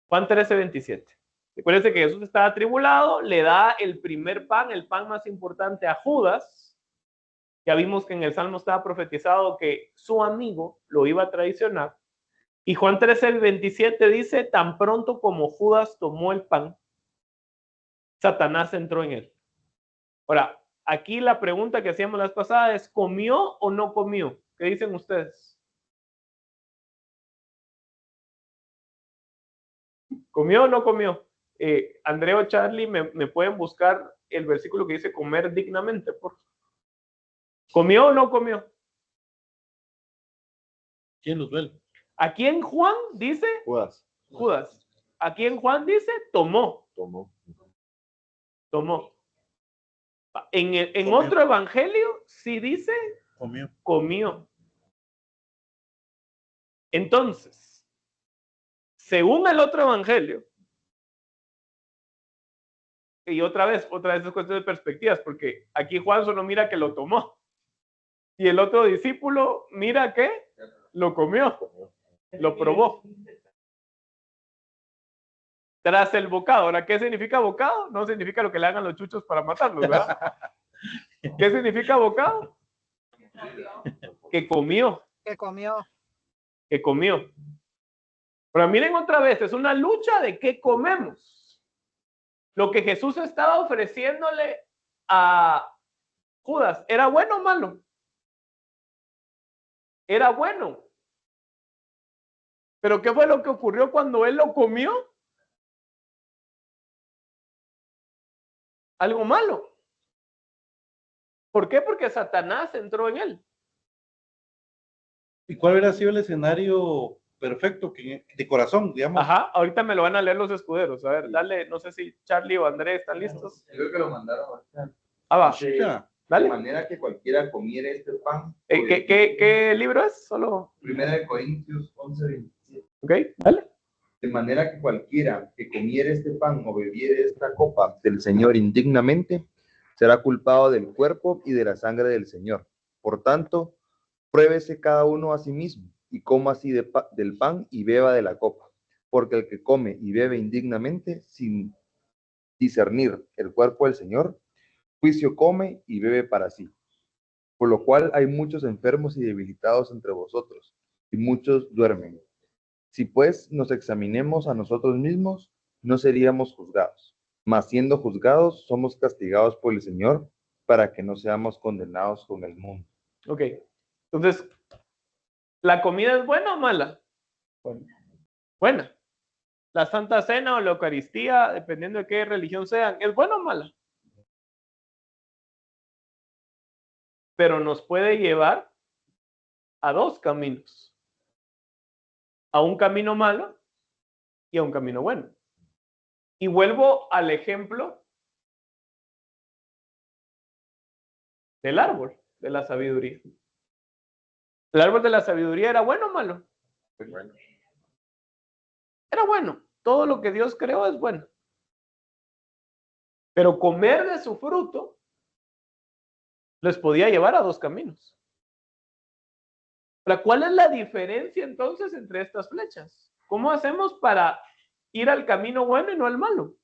Juan 13, 27. Recuérdense que Jesús estaba atribulado, le da el primer pan, el pan más importante a Judas. Ya vimos que en el Salmo estaba profetizado que su amigo lo iba a traicionar. Y Juan 13, 27 dice, tan pronto como Judas tomó el pan, Satanás entró en él. Ahora, aquí la pregunta que hacíamos la vez pasada es, ¿comió o no comió? ¿Qué dicen ustedes? ¿Comió o no comió? Andrea o Charlie, ¿me pueden buscar el versículo que dice comer dignamente, por favor? ¿Comió o no comió? ¿Quién los ve? Aquí en Juan dice Judas. Judas. Aquí en Juan dice tomó. Tomó. En Comió. otro evangelio sí dice Comió. comió. Entonces, según el otro evangelio, y otra vez es cuestión de perspectivas, porque aquí Juan solo mira que lo tomó. Y el otro discípulo mira que lo comió, lo probó. Tras el bocado. Ahora, ¿qué significa bocado? No significa lo que le hagan los chuchos para matarlos, ¿verdad? ¿Qué significa bocado? Que comió. ¿Qué comió? Que comió. Pero miren otra vez, es una lucha de qué comemos. Lo que Jesús estaba ofreciéndole a Judas, ¿era bueno o malo? Era bueno. Pero ¿qué fue lo que ocurrió cuando él lo comió? Algo malo. ¿Por qué? Porque Satanás entró en él. ¿Y cuál hubiera sido el escenario perfecto de corazón, digamos? Ajá, ahorita me lo van a leer los escuderos. A ver, dale, no sé si Charlie o Andrés están listos. Creo que lo mandaron ahorita. Ah, va, De Ya. dale. manera que cualquiera comiera este pan. ¿Qué libro es? Solo. Primera de Corintios 11, 27. Ok, dale. De manera que cualquiera que comiera este pan o bebiera esta copa del Señor indignamente, será culpado del cuerpo y de la sangre del Señor. Por tanto, pruébese cada uno a sí mismo y coma así del pan y beba de la copa. Porque el que come y bebe indignamente sin discernir el cuerpo del Señor, juicio come y bebe para sí. Por lo cual hay muchos enfermos y debilitados entre vosotros, y muchos duermen. Si pues nos examinemos a nosotros mismos, no seríamos juzgados. Mas siendo juzgados, somos castigados por el Señor para que no seamos condenados con el mundo. Ok. Entonces, ¿la comida es buena o mala? Buena. La Santa Cena o la Eucaristía, dependiendo de qué religión sean, ¿es buena o mala? Pero nos puede llevar a dos caminos. A un camino malo y a un camino bueno. Y vuelvo al ejemplo del árbol de la sabiduría. ¿El árbol de la sabiduría era bueno o malo? Era bueno. Todo lo que Dios creó es bueno. Pero comer de su fruto les podía llevar a dos caminos. Ahora, ¿cuál es la diferencia entonces entre estas flechas? ¿Cómo hacemos para ir al camino bueno y no al malo?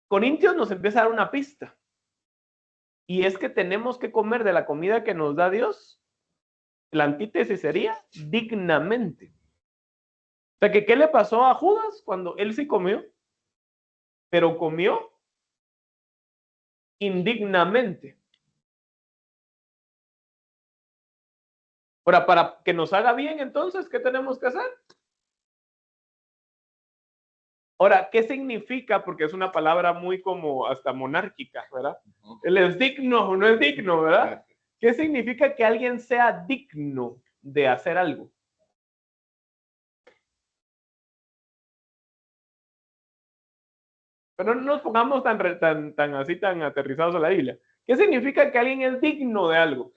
Corintios nos empieza a dar una pista. Y es que tenemos que comer de la comida que nos da Dios. La antítesis sería dignamente. O sea, que ¿qué le pasó a Judas cuando él sí comió? Pero comió indignamente. Ahora, para que nos haga bien, entonces, ¿qué tenemos que hacer? Ahora, ¿qué significa? Porque es una palabra muy como hasta monárquica, ¿verdad? Él es digno o no es digno, ¿verdad? ¿Qué significa que alguien sea digno de hacer algo? Pero no nos pongamos tan así, tan aterrizados a la Biblia. ¿Qué significa que alguien es digno de algo?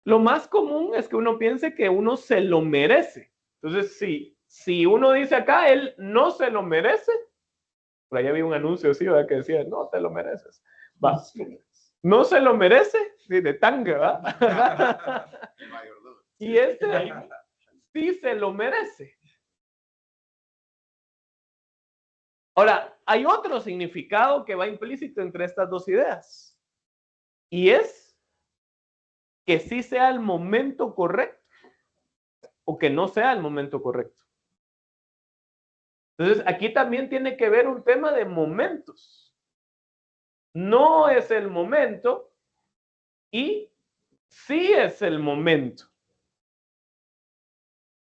Lo más común es que uno piense que uno se lo merece. Entonces, si uno dice acá, él no se lo merece, por ahí había un anuncio así, ¿verdad? Que decía, no te lo mereces. Va. No se lo merece, sí, de tanga, ¿verdad? Y este sí se lo merece. Ahora, hay otro significado que va implícito entre estas dos ideas. Y es que sí sea el momento correcto o que no sea el momento correcto. Entonces, aquí también tiene que ver un tema de momentos. No es el momento y sí es el momento.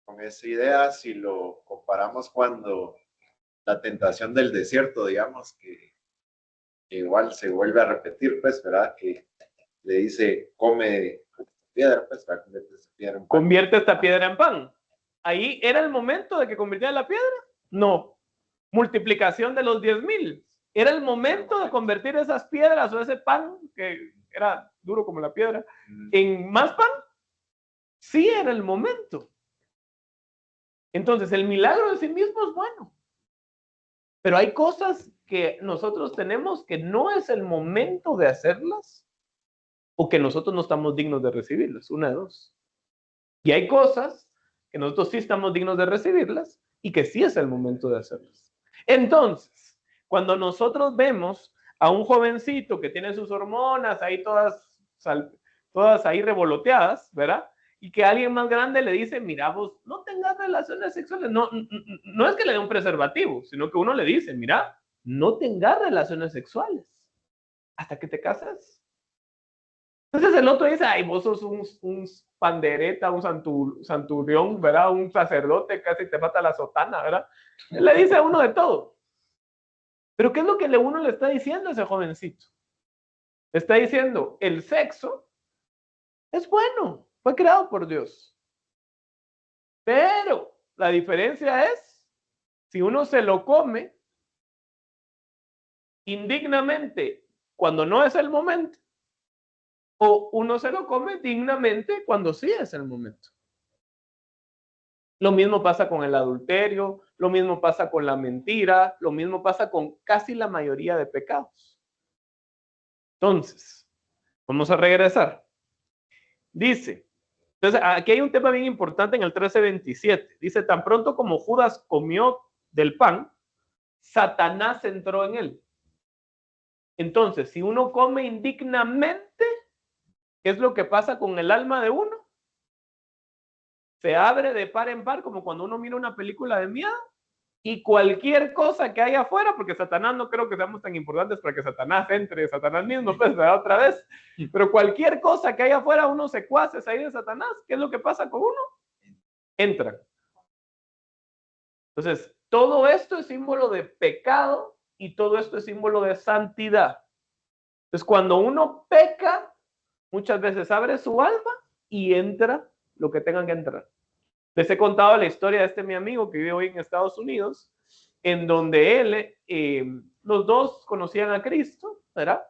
Con esa idea, si lo comparamos cuando la tentación del desierto, digamos, que igual se vuelve a repetir, pues, ¿verdad? Que le dice, come piedra, pues, para convertir esa piedra en pan. Convierte esta piedra en pan. ¿Ahí era el momento de que convirtiera la piedra? No. Multiplicación de los 10,000. ¿Era el momento de convertir esas piedras o ese pan, que era duro como la piedra, en más pan? Sí era el momento. Entonces, el milagro de sí mismo es bueno. Pero hay cosas que nosotros tenemos que no es el momento de hacerlas o que nosotros no estamos dignos de recibirlas. Una de dos. Y hay cosas que nosotros sí estamos dignos de recibirlas y que sí es el momento de hacerlas. Entonces, cuando nosotros vemos a un jovencito que tiene sus hormonas ahí todas ahí revoloteadas, ¿verdad? Y que alguien más grande le dice, mira vos, no tengas relaciones sexuales. No es que le dé un preservativo, sino que uno le dice, mira, no tengas relaciones sexuales hasta que te cases. Entonces el otro dice, ay, vos sos un pandereta, un santurión, ¿verdad? Un sacerdote, casi te falta la sotana, ¿verdad? Le dice a uno de todo. Pero ¿qué es lo que uno le está diciendo a ese jovencito? Le está diciendo, el sexo es bueno, fue creado por Dios. Pero la diferencia es, si uno se lo come indignamente cuando no es el momento, o uno se lo come dignamente cuando sí es el momento. Lo mismo pasa con el adulterio, lo mismo pasa con la mentira, lo mismo pasa con casi la mayoría de pecados. Entonces, vamos a regresar. Dice, entonces aquí hay un tema bien importante en el 13:27. Dice, tan pronto como Judas comió del pan, Satanás entró en él. Entonces, si uno come indignamente, ¿qué es lo que pasa con el alma de uno? Se abre de par en par, como cuando uno mira una película de miedo, y cualquier cosa que haya afuera, porque Satanás no creo que seamos tan importantes para que Satanás entre, Satanás mismo, pues, otra vez, pero cualquier cosa que haya afuera, unos secuaces ahí de Satanás, ¿qué es lo que pasa con uno? Entran. Entonces, todo esto es símbolo de pecado y todo esto es símbolo de santidad. Entonces, cuando uno peca, muchas veces abre su alma y entra lo que tengan que entrar. Les he contado la historia de mi amigo que vive hoy en Estados Unidos, en donde él, los dos conocían a Cristo, ¿verdad?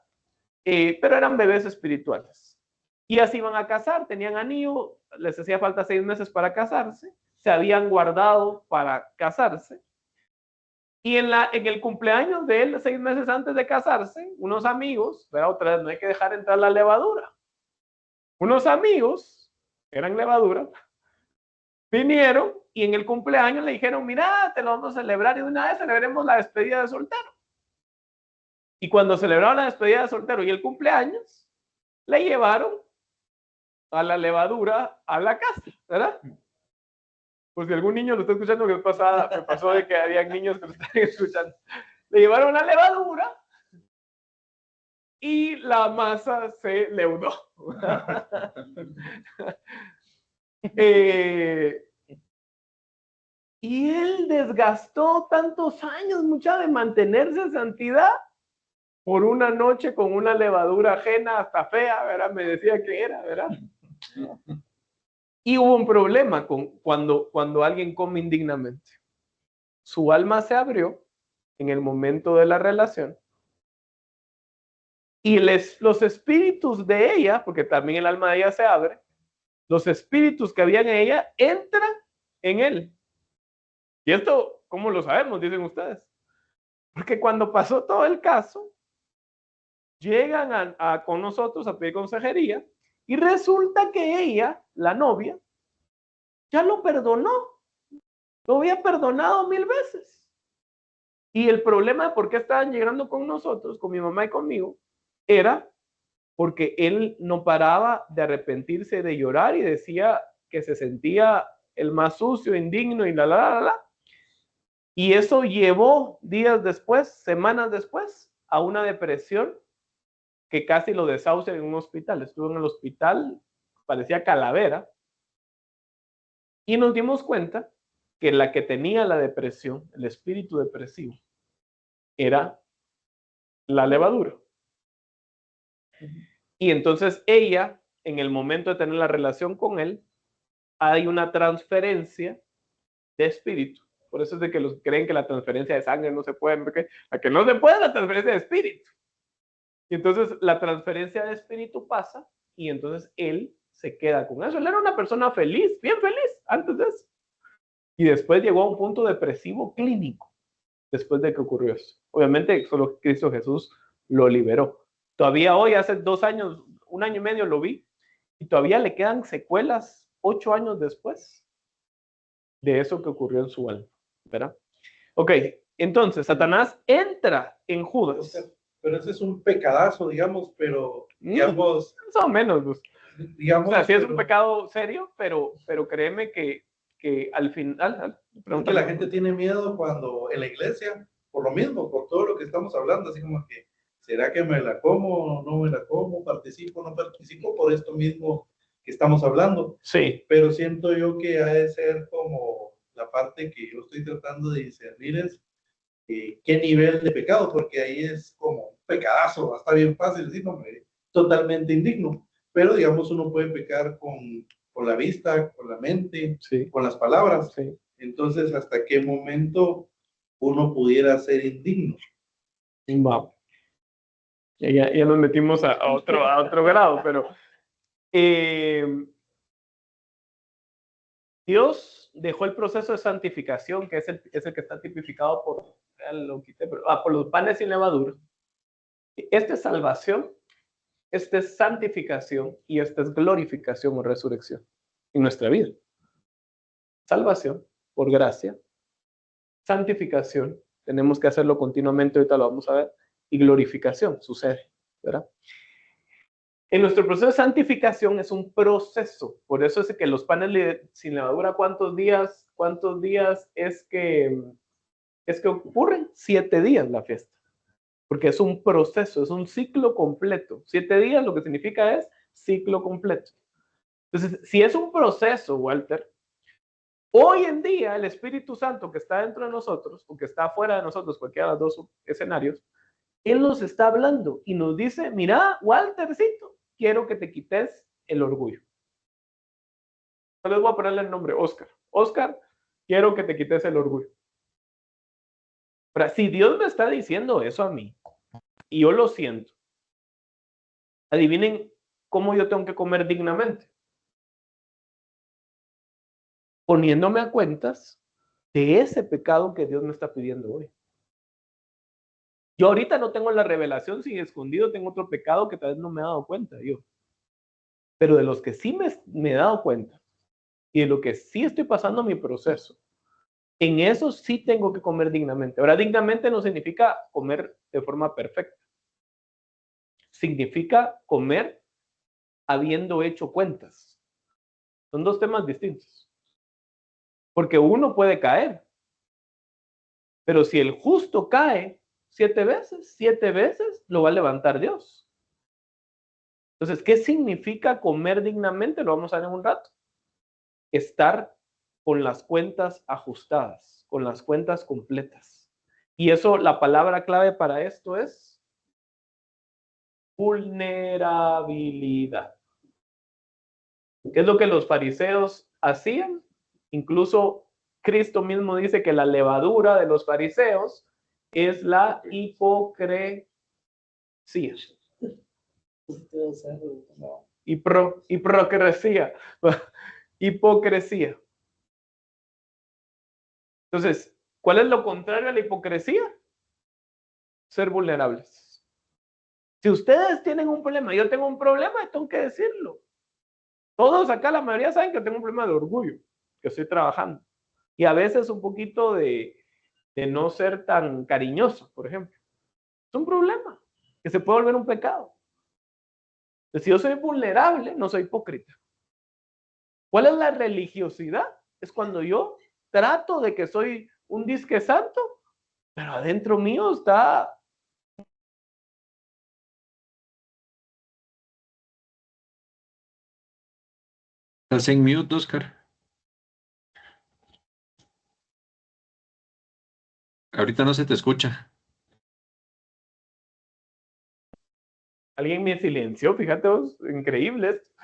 Pero eran bebés espirituales. Y así iban a casar, tenían anillo, les hacía falta 6 meses para casarse, se habían guardado para casarse. Y en el cumpleaños de él, 6 meses antes de casarse, unos amigos, ¿verdad? Otra vez, no hay que dejar entrar la levadura. Unos amigos, que eran levadura, vinieron y en el cumpleaños le dijeron, mira, te lo vamos a celebrar y de una vez celebremos la despedida de soltero. Y cuando celebraron la despedida de soltero y el cumpleaños, le llevaron a la levadura a la casa, ¿verdad? Por si algún niño lo está escuchando, que me pasó de que había niños que lo estaban escuchando. Le llevaron la levadura y la masa se leudó. Y él desgastó tantos años, mucha, de mantenerse en santidad, por una noche con una levadura ajena, hasta fea, ¿verdad? Me decía que era, ¿verdad? Y hubo un problema cuando alguien come indignamente. Su alma se abrió en el momento de la relación y los espíritus de ella, porque también el alma de ella se abre, los espíritus que habían en ella entran en él. Y esto, ¿cómo lo sabemos? Dicen ustedes. Porque cuando pasó todo el caso, llegan con nosotros a pedir consejería y resulta que ella, la novia, ya lo perdonó. Lo había perdonado 1000 veces. Y el problema de por qué estaban llegando con nosotros, con mi mamá y conmigo, era porque él no paraba de arrepentirse, de llorar y decía que se sentía el más sucio, indigno y la. Y eso llevó días después, semanas después, a una depresión que casi lo desahucia en un hospital. Estuvo en el hospital, parecía calavera. Y nos dimos cuenta que la que tenía la depresión, el espíritu depresivo, era la levadura. Y entonces ella, en el momento de tener la relación con él, hay una transferencia de espíritu. Por eso es de que los creen que la transferencia de sangre no se puede, porque a que no se puede la transferencia de espíritu. Y entonces la transferencia de espíritu pasa y entonces él se queda con eso. Él era una persona feliz, bien feliz antes de eso. Y después llegó a un punto depresivo clínico después de que ocurrió eso. Obviamente solo Cristo Jesús lo liberó. Todavía hoy, hace 2 años, 1 año y medio lo vi, y todavía le quedan secuelas 8 años después de eso que ocurrió en su alma, ¿verdad? Ok, entonces Satanás entra en Judas. Pero ese es un pecadazo, digamos, pero digamos... Más o menos, pues. Digamos, o sea, sí es un pecado serio, pero créeme que al final... que la gente tiene miedo cuando en la iglesia, por lo mismo, por todo lo que estamos hablando, así como que, ¿será que me la como o no me la como? ¿Participo o no participo? Por esto mismo que estamos hablando. Sí. Pero siento yo que ha de ser como la parte que yo estoy tratando de discernir es qué nivel de pecado, porque ahí es como un pecadazo, está bien fácil decir, no, totalmente indigno. Pero digamos, uno puede pecar con la vista, con la mente, sí, con las palabras. Sí. Entonces, ¿hasta qué momento uno pudiera ser indigno? Wow. Ya nos metimos a otro grado, pero Dios dejó el proceso de santificación, que es el que está tipificado por los panes sin levadura. Esta es salvación, esta es santificación y esta es glorificación o resurrección en nuestra vida. Salvación por gracia, santificación, tenemos que hacerlo continuamente, ahorita lo vamos a ver, y glorificación sucede, ¿verdad? En nuestro proceso de santificación es un proceso, por eso es que los panes sin levadura, ¿cuántos días es que ocurren? 7 días la fiesta, porque es un proceso, es un ciclo completo. 7 días lo que significa es ciclo completo. Entonces, si es un proceso, Walter, hoy en día el Espíritu Santo que está dentro de nosotros, o que está fuera de nosotros, cualquiera de los dos escenarios, Él nos está hablando y nos dice, mira, Waltercito, quiero que te quites el orgullo. No les voy a ponerle el nombre, Oscar. Oscar, quiero que te quites el orgullo. Pero si Dios me está diciendo eso a mí, y yo lo siento, adivinen cómo yo tengo que comer dignamente. Poniéndome a cuentas de ese pecado que Dios me está pidiendo hoy. Yo ahorita no tengo la revelación, sin escondido tengo otro pecado que tal vez no me he dado cuenta yo. Pero de los que sí me he dado cuenta, y de lo que sí estoy pasando mi proceso, en eso sí tengo que comer dignamente. Ahora, dignamente no significa comer de forma perfecta. Significa comer habiendo hecho cuentas. Son 2 temas distintos. Porque uno puede caer. Pero si el justo cae 7 veces lo va a levantar Dios. Entonces, ¿qué significa comer dignamente? Lo vamos a ver en un rato. Estar con las cuentas ajustadas, con las cuentas completas. Y eso, la palabra clave para esto es vulnerabilidad. ¿Qué es lo que los fariseos hacían? Incluso Cristo mismo dice que la levadura de los fariseos es la hipocresía. Hipocresía. Hipocresía. Entonces, ¿cuál es lo contrario a la hipocresía? Ser vulnerables. Si ustedes tienen un problema, yo tengo un problema, tengo que decirlo. Todos acá, la mayoría saben que tengo un problema de orgullo, que estoy trabajando. Y a veces un poquito de no ser tan cariñoso, por ejemplo. Es un problema que se puede volver un pecado. Entonces, si yo soy vulnerable, no soy hipócrita. ¿Cuál es la religiosidad? Es cuando yo trato de que soy un disque santo, pero adentro mío está... Estás en mute, Oscar. Ahorita no se te escucha. Alguien me silenció, fíjate vos, increíble esto.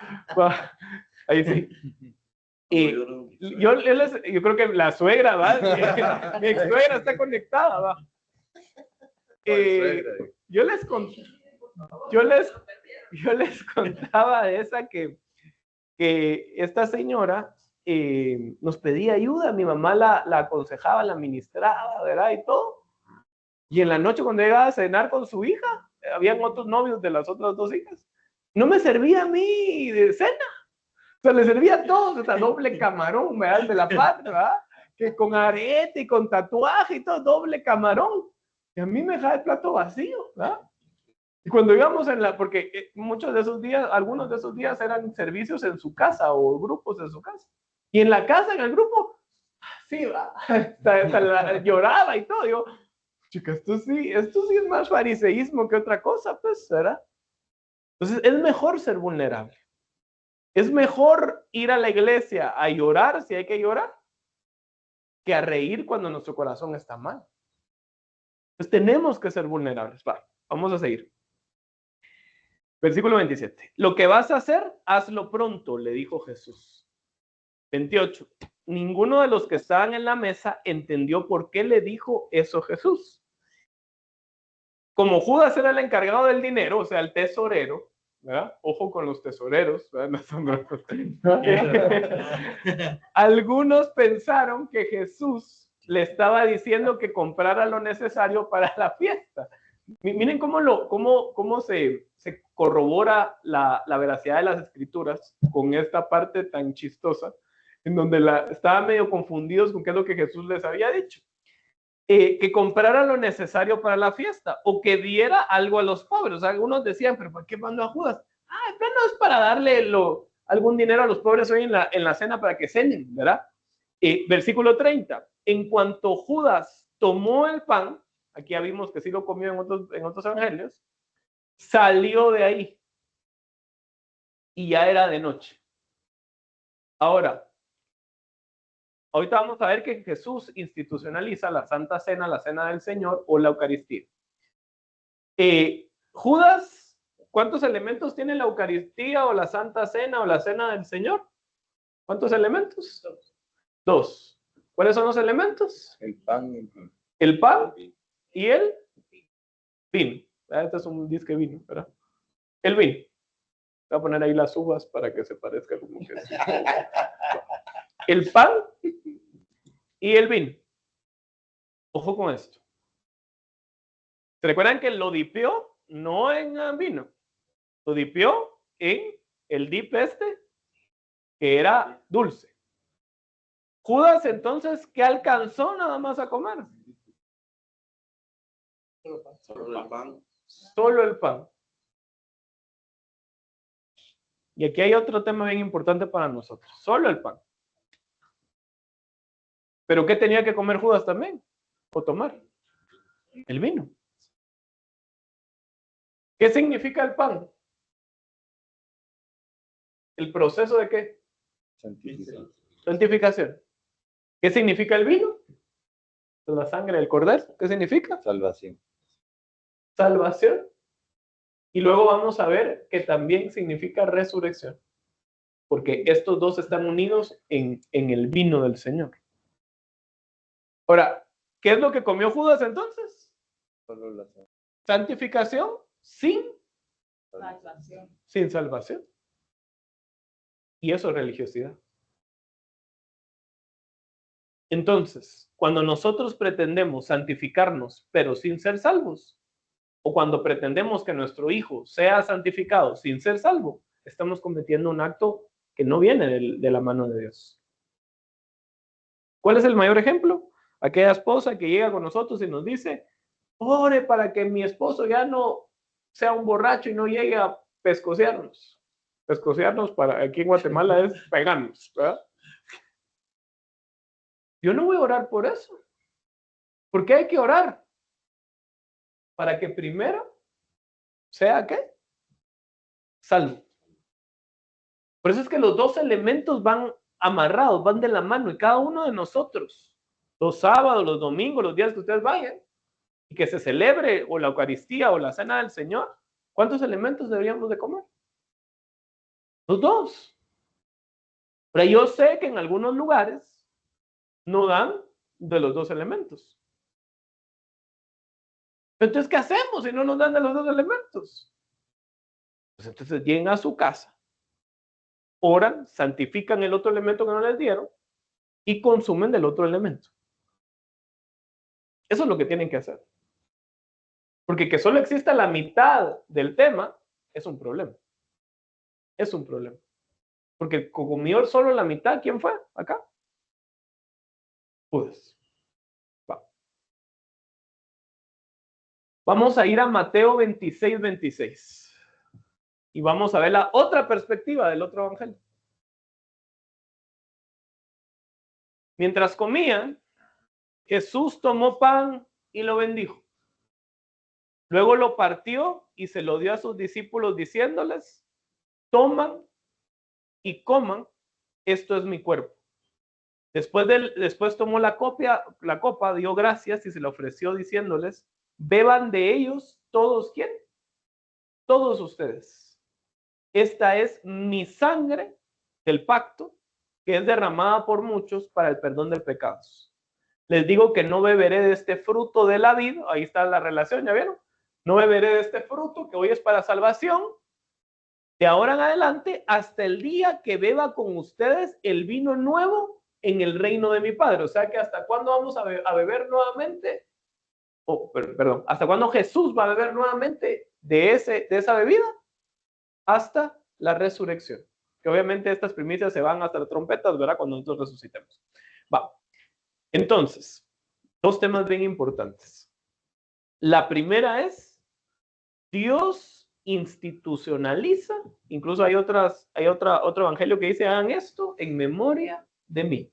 Ahí sí. Y yo creo que la suegra, ¿va? Mi ex suegra está conectada, ¿va? Yo les contaba de esa que esta señora nos pedía ayuda, mi mamá la aconsejaba, la ministraba, ¿verdad? Y todo. Y en la noche cuando llegaba a cenar con su hija, habían otros novios de las otras dos hijas, no me servía a mí de cena. O sea, le servía a todos, esa doble camarón, ¿verdad? De la patria, ¿verdad? Que con arete y con tatuaje y todo, doble camarón. Y a mí me dejaba el plato vacío, ¿verdad? Y cuando íbamos porque muchos de esos días, algunos de esos días eran servicios en su casa o grupos en su casa. Y en la casa, en el grupo, sí, ¿verdad? Hasta lloraba y todo. Yo, chica, esto sí es más fariseísmo que otra cosa, pues, ¿verdad? Entonces, es mejor ser vulnerable. Es mejor ir a la iglesia a llorar si hay que llorar que a reír cuando nuestro corazón está mal. Entonces tenemos que ser vulnerables. Vamos a seguir. Versículo 27. Lo que vas a hacer, hazlo pronto, le dijo Jesús. 28. Ninguno de los que estaban en la mesa entendió por qué le dijo eso Jesús. Como Judas era el encargado del dinero, o sea, el tesorero, ¿verdad? Ojo con los tesoreros, ¿verdad? Algunos pensaron que Jesús le estaba diciendo que comprara lo necesario para la fiesta. Miren cómo se corrobora la veracidad de las escrituras con esta parte tan chistosa, en donde estaban medio confundidos con qué es lo que Jesús les había dicho. Que comprara lo necesario para la fiesta o que diera algo a los pobres. Algunos decían, pero ¿por qué mandó a Judas? El plan no es para darle algún dinero a los pobres hoy en la cena para que cenen, ¿verdad? Versículo 30. En cuanto Judas tomó el pan, aquí ya vimos que sí lo comió en otros evangelios, salió de ahí y ya era de noche. Ahora, ahorita vamos a ver que Jesús institucionaliza la Santa Cena, la Cena del Señor o la Eucaristía. Judas, ¿cuántos elementos tiene la Eucaristía o la Santa Cena o la Cena del Señor? ¿Cuántos elementos? Dos. ¿Cuáles son los elementos? El pan. El pan y el vino. Este es un disque vino, ¿verdad? El vino. Voy a poner ahí las uvas para que se parezca como que es. El pan y el vino. Ojo con esto. ¿Se recuerdan que lo dipió? No en vino. Lo dipió en el dip que era dulce. Judas, entonces, ¿qué alcanzó nada más a comer? Solo el pan. Solo el pan. Y aquí hay otro tema bien importante para nosotros. Solo el pan. ¿Pero qué tenía que comer Judas también? ¿O tomar? El vino. ¿Qué significa el pan? ¿El proceso de qué? Santificación. ¿Qué significa el vino? La sangre del cordero. ¿Qué significa? Salvación. Salvación. Y luego vamos a ver que también significa resurrección, porque estos dos están unidos en el vino del Señor. Ahora, ¿qué es lo que comió Judas entonces? Solo la Santificación sin Salvación. salvación. Y eso es religiosidad. Entonces, cuando nosotros pretendemos santificarnos, pero sin ser salvos, o cuando pretendemos que nuestro hijo sea santificado sin ser salvo, estamos cometiendo un acto que no viene de la mano de Dios. ¿Cuál es el mayor ejemplo? Aquella esposa que llega con nosotros y nos dice, ore para que mi esposo ya no sea un borracho y no llegue a pescocearnos. Pescocearnos para aquí en Guatemala es pegarnos, ¿verdad? Yo no voy a orar por eso. ¿Por qué hay que orar? Para que primero sea ¿qué? Salvo. Por eso es que los dos elementos van amarrados, van de la mano, y cada uno de nosotros, los sábados, los domingos, los días que ustedes vayan, y que se celebre o la Eucaristía o la Cena del Señor, ¿cuántos elementos deberíamos de comer? Los dos. Pero yo sé que en algunos lugares no dan de los dos elementos. Entonces, ¿qué hacemos si no nos dan de los dos elementos? Pues entonces llegan a su casa, oran, santifican el otro elemento que no les dieron y consumen del otro elemento. Eso es lo que tienen que hacer. Porque que solo exista la mitad del tema es un problema. Es un problema. Porque comió solo la mitad, ¿quién fue? Acá. Judas. Vamos a ir a Mateo 26, 26. Y vamos a ver la otra perspectiva del otro evangelio. Mientras comían, Jesús tomó pan y lo bendijo. Luego lo partió y se lo dio a sus discípulos diciéndoles, toman y coman, esto es mi cuerpo. Después tomó la copa, dio gracias y se la ofreció diciéndoles, beban de ellos todos, ¿quién? Todos ustedes. Esta es mi sangre del pacto, que es derramada por muchos para el perdón de pecados. Les digo que no beberé de este fruto de la vid, ahí está la relación, ¿ya vieron? No beberé de este fruto que hoy es para salvación, de ahora en adelante, hasta el día que beba con ustedes el vino nuevo en el reino de mi Padre. O sea que hasta cuándo vamos a beber nuevamente, perdón, hasta cuándo Jesús va a beber nuevamente de esa bebida, hasta la resurrección. Que obviamente estas primicias se van hasta las trompetas, ¿verdad? Cuando nosotros resucitemos. Va. Entonces, dos temas bien importantes. La primera es, Dios institucionaliza, incluso hay otro evangelio que dice, hagan esto en memoria de mí.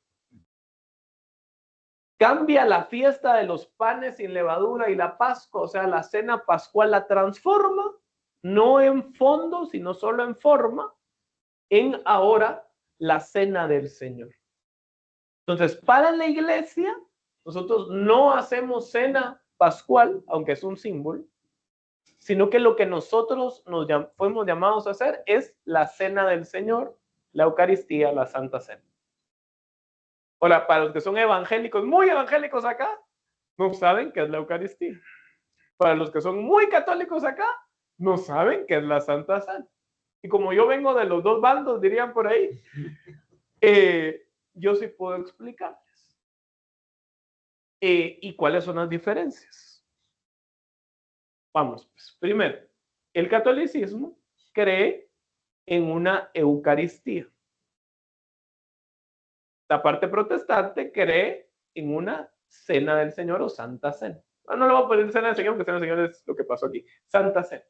Cambia la fiesta de los panes sin levadura y la Pascua, o sea, la cena pascual la transforma, no en fondo, sino solo en forma, en ahora la cena del Señor. Entonces, para la iglesia, nosotros no hacemos cena pascual, aunque es un símbolo, sino que lo que nosotros fuimos llamados a hacer es la cena del Señor, la Eucaristía, la Santa Cena. Ahora, para los que son evangélicos, muy evangélicos acá, no saben qué es la Eucaristía. Para los que son muy católicos acá, no saben qué es la Santa Cena. Y como yo vengo de los dos bandos, dirían por ahí, yo sí puedo explicarles. ¿Y cuáles son las diferencias? Vamos, pues, primero, el catolicismo cree en una Eucaristía. La parte protestante cree en una Cena del Señor o Santa Cena. No le voy a poner Cena del Señor, porque Cena del Señor es lo que pasó aquí. Santa Cena.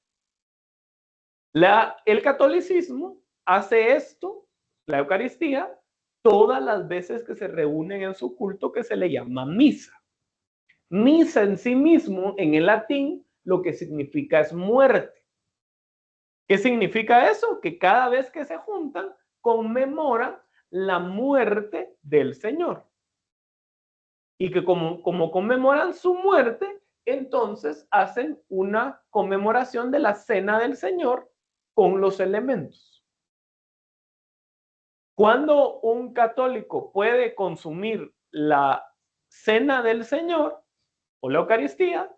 El catolicismo hace esto, la Eucaristía, todas las veces que se reúnen en su culto, que se le llama misa. Misa en sí mismo, en el latín, lo que significa es muerte. ¿Qué significa eso? Que cada vez que se juntan, conmemoran la muerte del Señor. Y que como conmemoran su muerte, entonces hacen una conmemoración de la cena del Señor con los elementos. Cuando un católico puede consumir la cena del Señor o la Eucaristía,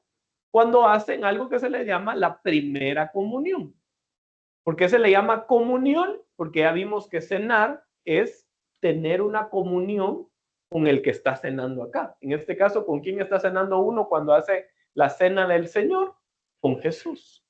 cuando hacen algo que se le llama la primera comunión. ¿Por qué se le llama comunión? Porque ya vimos que cenar es tener una comunión con el que está cenando acá. En este caso, ¿con quién está cenando uno cuando hace la cena del Señor? Con Jesús.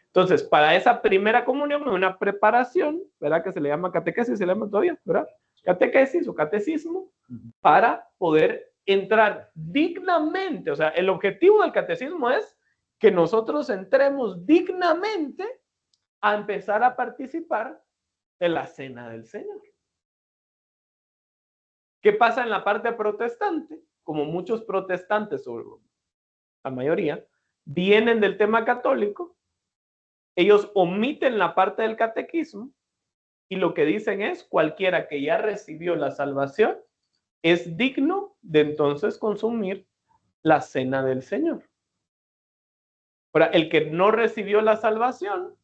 Entonces, para esa primera comunión hay una preparación, ¿verdad? Que se le llama catequesis, se le llama todavía, ¿verdad? Catequesis o catecismo, para poder entrar dignamente. O sea, el objetivo del catecismo es que nosotros entremos dignamente a empezar a participar de la cena del Señor. ¿Qué pasa en la parte protestante? Como muchos protestantes, o la mayoría, vienen del tema católico, ellos omiten la parte del catequismo y lo que dicen es: cualquiera que ya recibió la salvación es digno de entonces consumir la cena del Señor. Ahora, el que no recibió la salvación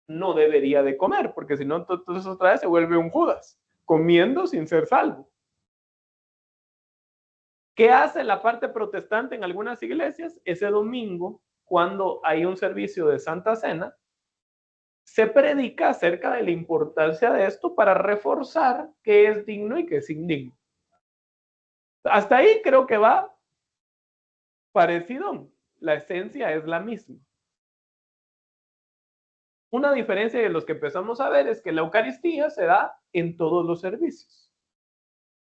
no debería de comer, porque si no, entonces otra vez se vuelve un Judas, comiendo sin ser salvo. ¿Qué hace la parte protestante en algunas iglesias? Ese domingo, cuando hay un servicio de Santa Cena, se predica acerca de la importancia de esto para reforzar qué es digno y qué es indigno. Hasta ahí creo que va parecido. La esencia es la misma. Una diferencia de los que empezamos a ver es que la Eucaristía se da en todos los servicios.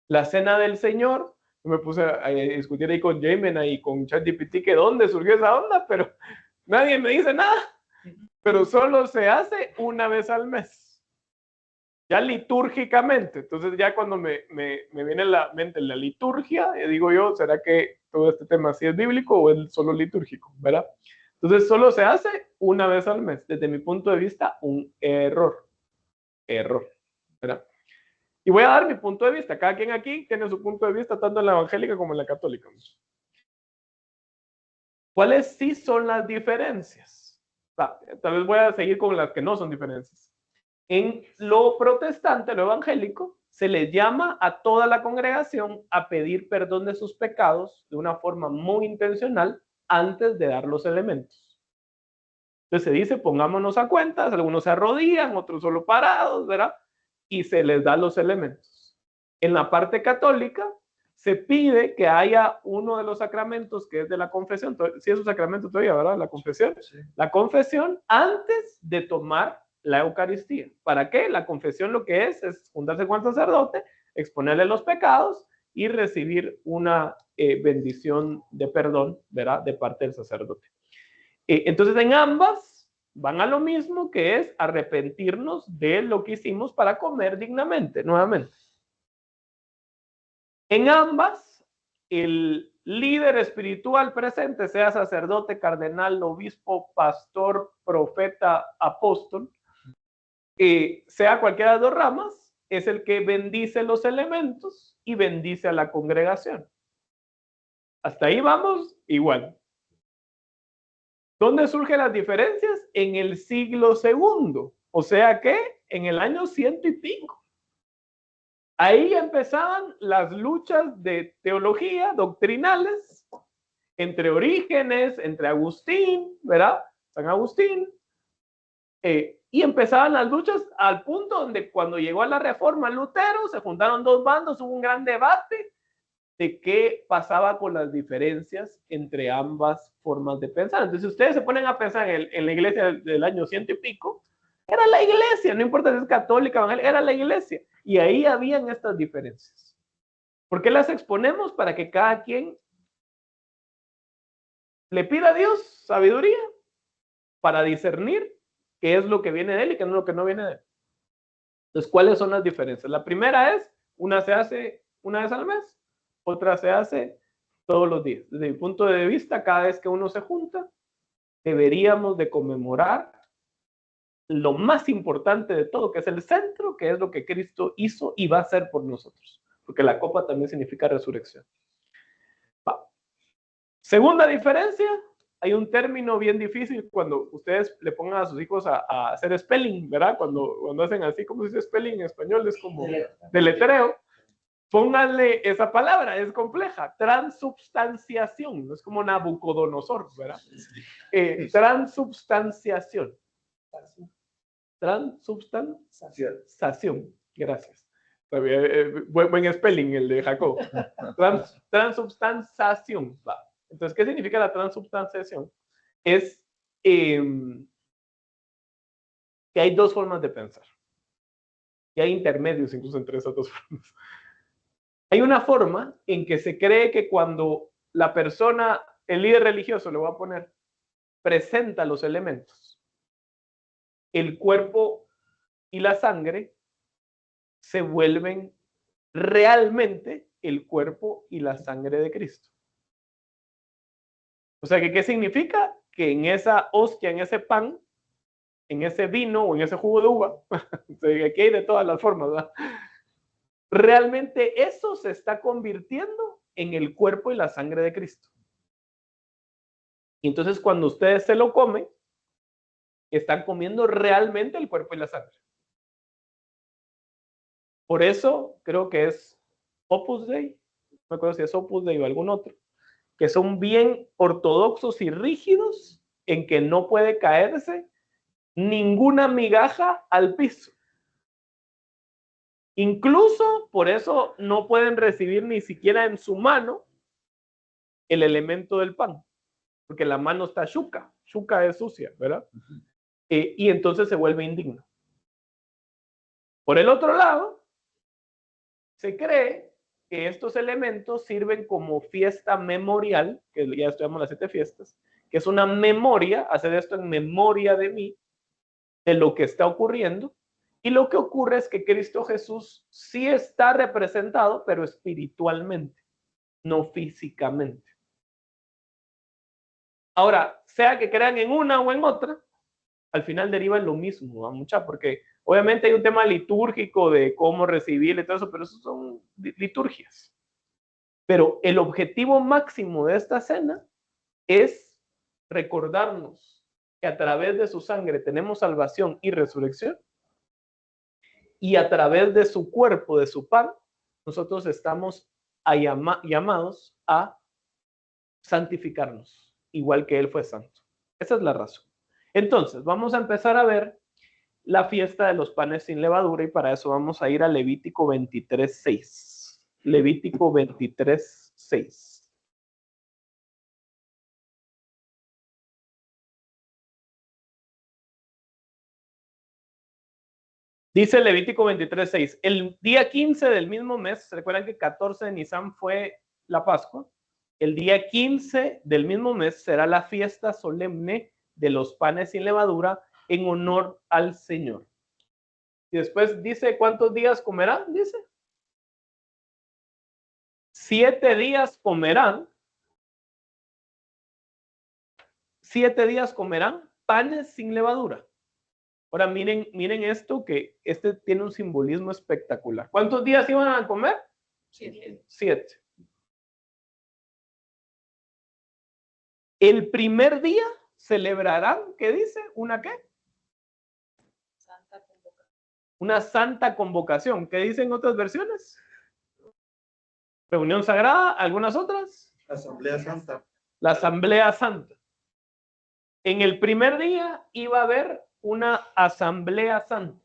La cena del Señor, me puse a discutir ahí con Jamin y con ChatGPT que dónde surgió esa onda, pero nadie me dice nada. Pero solo se hace una vez al mes, ya litúrgicamente. Entonces ya cuando me viene a la mente la liturgia, digo yo, ¿será que todo este tema sí es bíblico o es solo litúrgico? ¿Verdad? Entonces solo se hace una vez al mes. Desde mi punto de vista, un error. ¿Verdad? Y voy a dar mi punto de vista. Cada quien aquí tiene su punto de vista, tanto en la evangélica como en la católica. ¿Cuáles sí son las diferencias? Tal vez voy a seguir con las que no son diferencias. En lo protestante, lo evangélico, se les llama a toda la congregación a pedir perdón de sus pecados de una forma muy intencional antes de dar los elementos. Entonces se dice: pongámonos a cuentas, algunos se arrodillan, otros solo parados, ¿verdad? Y se les da los elementos. En la parte católica se pide que haya uno de los sacramentos que es de la confesión. Sí es un sacramento todavía, ¿verdad? La confesión. Sí. La confesión antes de tomar la Eucaristía. ¿Para qué? La confesión lo que es juntarse con el sacerdote, exponerle los pecados y recibir una bendición de perdón, ¿verdad? De parte del sacerdote. Entonces en ambas van a lo mismo, que es arrepentirnos de lo que hicimos para comer dignamente, nuevamente. En ambas, el líder espiritual presente, sea sacerdote, cardenal, obispo, pastor, profeta, apóstol, sea cualquiera de las dos ramas, es el que bendice los elementos y bendice a la congregación. Hasta ahí vamos igual. ¿Dónde surgen las diferencias? En el siglo II, o sea que en el año 100 y pico. Ahí empezaban las luchas de teología, doctrinales, entre Orígenes, entre Agustín, ¿verdad? San Agustín. Y empezaban las luchas al punto donde cuando llegó a la Reforma Lutero, se juntaron dos bandos, hubo un gran debate de qué pasaba con las diferencias entre ambas formas de pensar. Entonces, si ustedes se ponen a pensar en la iglesia del año 100 y pico, era la iglesia, no importa si es católica, evangélica, era la iglesia. Y ahí habían estas diferencias. ¿Por qué las exponemos? Para que cada quien le pida a Dios sabiduría para discernir qué es lo que viene de él y qué es lo que no viene de él. Entonces, ¿cuáles son las diferencias? La primera es, una se hace una vez al mes, otra se hace todos los días. Desde mi punto de vista, cada vez que uno se junta, deberíamos de conmemorar lo más importante de todo, que es el centro, que es lo que Cristo hizo y va a hacer por nosotros. Porque la copa también significa resurrección. Segunda diferencia, hay un término bien difícil cuando ustedes le pongan a sus hijos a hacer spelling, ¿verdad? Cuando hacen así, ¿cómo se dice spelling en español? Es como deletreo. Pónganle esa palabra, es compleja. Transubstanciación, no es como Nabucodonosor, ¿verdad? Transubstanciación. Transubstanciación. Gracias. Buen spelling el de Jacob. Transubstanciación. Va. Entonces, ¿qué significa la transubstanciación? Es que hay dos formas de pensar. Y hay intermedios incluso entre esas dos formas. Hay una forma en que se cree que cuando la persona, el líder religioso, le voy a poner, presenta los elementos, el cuerpo y la sangre se vuelven realmente el cuerpo y la sangre de Cristo. O sea, ¿qué significa? Que en esa hostia, en ese pan, en ese vino o en ese jugo de uva, aquí hay de todas las formas, ¿verdad? Realmente eso se está convirtiendo en el cuerpo y la sangre de Cristo. Y entonces cuando ustedes se lo comen, están comiendo realmente el cuerpo y la sangre. Por eso creo que es Opus Dei, no me acuerdo si es Opus Dei o algún otro, que son bien ortodoxos y rígidos en que no puede caerse ninguna migaja al piso. Incluso por eso no pueden recibir ni siquiera en su mano el elemento del pan, porque la mano está chuca es sucia, ¿verdad? Y entonces se vuelve indigno. Por el otro lado, se cree que estos elementos sirven como fiesta memorial, que ya estudiamos las 7 fiestas, que es una memoria, hacer esto en memoria de mí, de lo que está ocurriendo. Y lo que ocurre es que Cristo Jesús sí está representado, pero espiritualmente, no físicamente. Ahora, sea que crean en una o en otra, al final deriva en lo mismo, ¿no? Mucha, porque obviamente hay un tema litúrgico de cómo recibir y todo eso, pero eso son liturgias. Pero el objetivo máximo de esta cena es recordarnos que a través de su sangre tenemos salvación y resurrección, y a través de su cuerpo, de su pan, nosotros estamos llamados a santificarnos, igual que Él fue santo. Esa es la razón. Entonces, vamos a empezar a ver la fiesta de los panes sin levadura, y para eso vamos a ir a Levítico 23:6. Levítico 23:6. Dice Levítico 23:6, el día 15 del mismo mes, ¿se recuerdan que 14 de Nisan fue la Pascua? El día 15 del mismo mes será la fiesta solemne de los panes sin levadura en honor al Señor. Y después dice, ¿cuántos días comerán? Dice. 7 días comerán. 7 días comerán panes sin levadura. Ahora miren esto, que este tiene un simbolismo espectacular. ¿Cuántos días iban a comer? 7. El primer día celebrarán, ¿qué dice? ¿Una qué? Santa convocación. Una santa convocación. ¿Qué dicen otras versiones? Reunión sagrada, algunas otras. Asamblea Santa. La Asamblea Santa. En el primer día iba a haber una Asamblea Santa,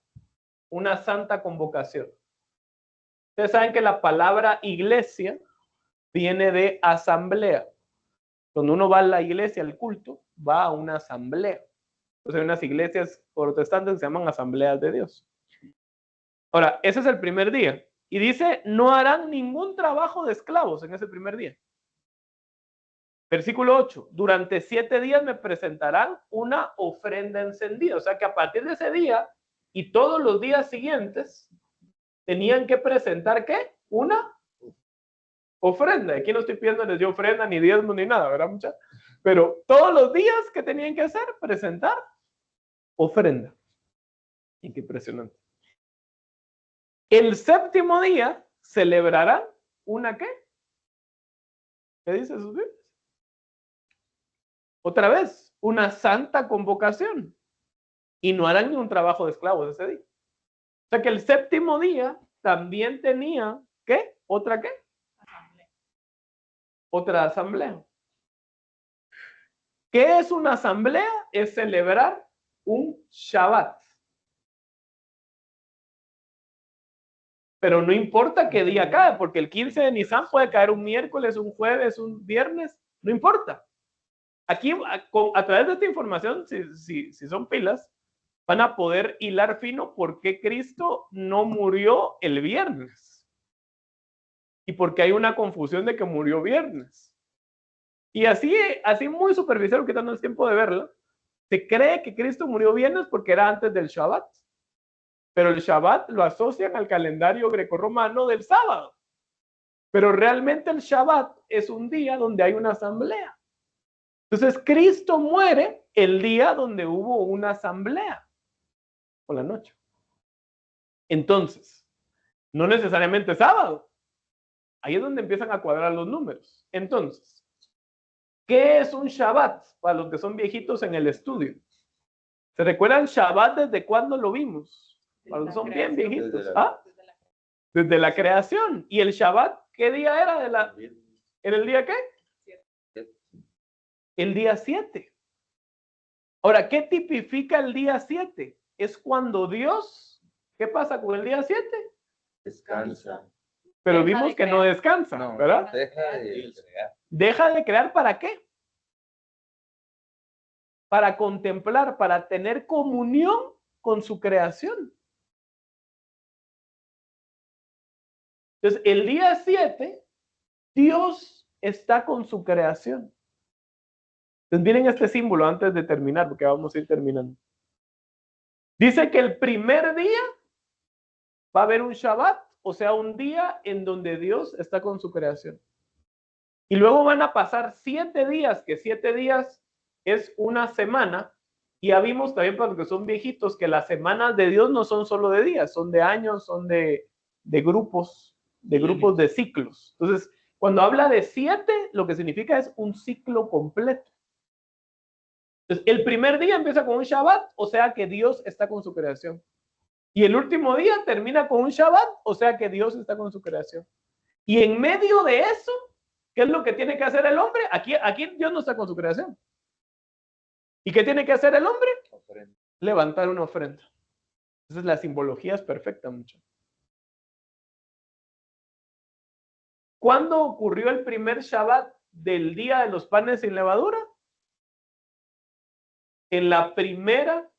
una santa convocación. Ustedes saben que la palabra iglesia viene de asamblea. Cuando uno va a la iglesia, al culto, va a una asamblea. Entonces hay unas iglesias protestantes que se llaman asambleas de Dios. Ahora, ese es el primer día. Y dice, no harán ningún trabajo de esclavos en ese primer día. Versículo 8, durante 7 días me presentarán una ofrenda encendida. O sea que a partir de ese día y todos los días siguientes, tenían que presentar, ¿qué? Una ofrenda. Aquí no estoy pidiéndoles yo ofrenda, ni diezmo, ni nada, ¿verdad, muchachos? Pero todos los días que tenían que hacer, presentar ofrenda. Y qué impresionante. El séptimo día celebrarán una ¿qué? ¿Qué dice sus Biblias? Otra vez, una santa convocación. Y no harán ni un trabajo de esclavos ese día. O sea que el séptimo día también tenía, ¿qué? ¿Otra qué? Asamblea. Otra asamblea. ¿Qué es una asamblea? Es celebrar un Shabbat. Pero no importa qué día cae, porque el 15 de Nisan puede caer un miércoles, un jueves, un viernes, no importa. Aquí, a través de esta información, si son pilas, van a poder hilar fino por qué Cristo no murió el viernes. Y por qué hay una confusión de que murió viernes. Y así muy superficial, quitando el tiempo de verlo, se cree que Cristo murió viernes porque era antes del Shabbat. Pero el Shabbat lo asocian al calendario grecorromano del sábado. Pero realmente el Shabbat es un día donde hay una asamblea. Entonces Cristo muere el día donde hubo una asamblea, por la noche. Entonces, no necesariamente sábado. Ahí es donde empiezan a cuadrar los números. Entonces, ¿qué es un Shabbat? Para los que son viejitos en el estudio. ¿Se recuerdan Shabbat desde cuándo lo vimos? Para los que son bien viejitos. ¿Ah? Desde la creación. ¿Y el Shabbat qué día era? ¿Era el día qué? El día 7. Ahora, ¿qué tipifica el día 7? Es cuando Dios, ¿qué pasa con el día 7? Descansa. Pero Deja vimos de que no crear. descansa, No, ¿verdad? deja de crear. Deja de crear, ¿para qué? Para contemplar, para tener comunión con su creación. Entonces, el día 7, Dios está con su creación. Entonces, miren este símbolo antes de terminar, porque vamos a ir terminando. Dice que el primer día va a haber un Shabbat, o sea, un día en donde Dios está con su creación. Y luego van a pasar 7 días, que 7 días es una semana. Y ya vimos también para los que son viejitos que las semanas de Dios no son solo de días, son de años, son de grupos, de ciclos. Entonces, cuando habla de 7, lo que significa es un ciclo completo. Entonces, el primer día empieza con un Shabbat, o sea que Dios está con su creación. Y el último día termina con un Shabbat, o sea que Dios está con su creación. Y en medio de eso, ¿qué es lo que tiene que hacer el hombre? Aquí Dios no está con su creación. ¿Y qué tiene que hacer el hombre? Ofrenda. Levantar una ofrenda. Entonces la simbología es perfecta, mucho. ¿Cuándo ocurrió el primer Shabbat del día de los panes sin levadura? En la primera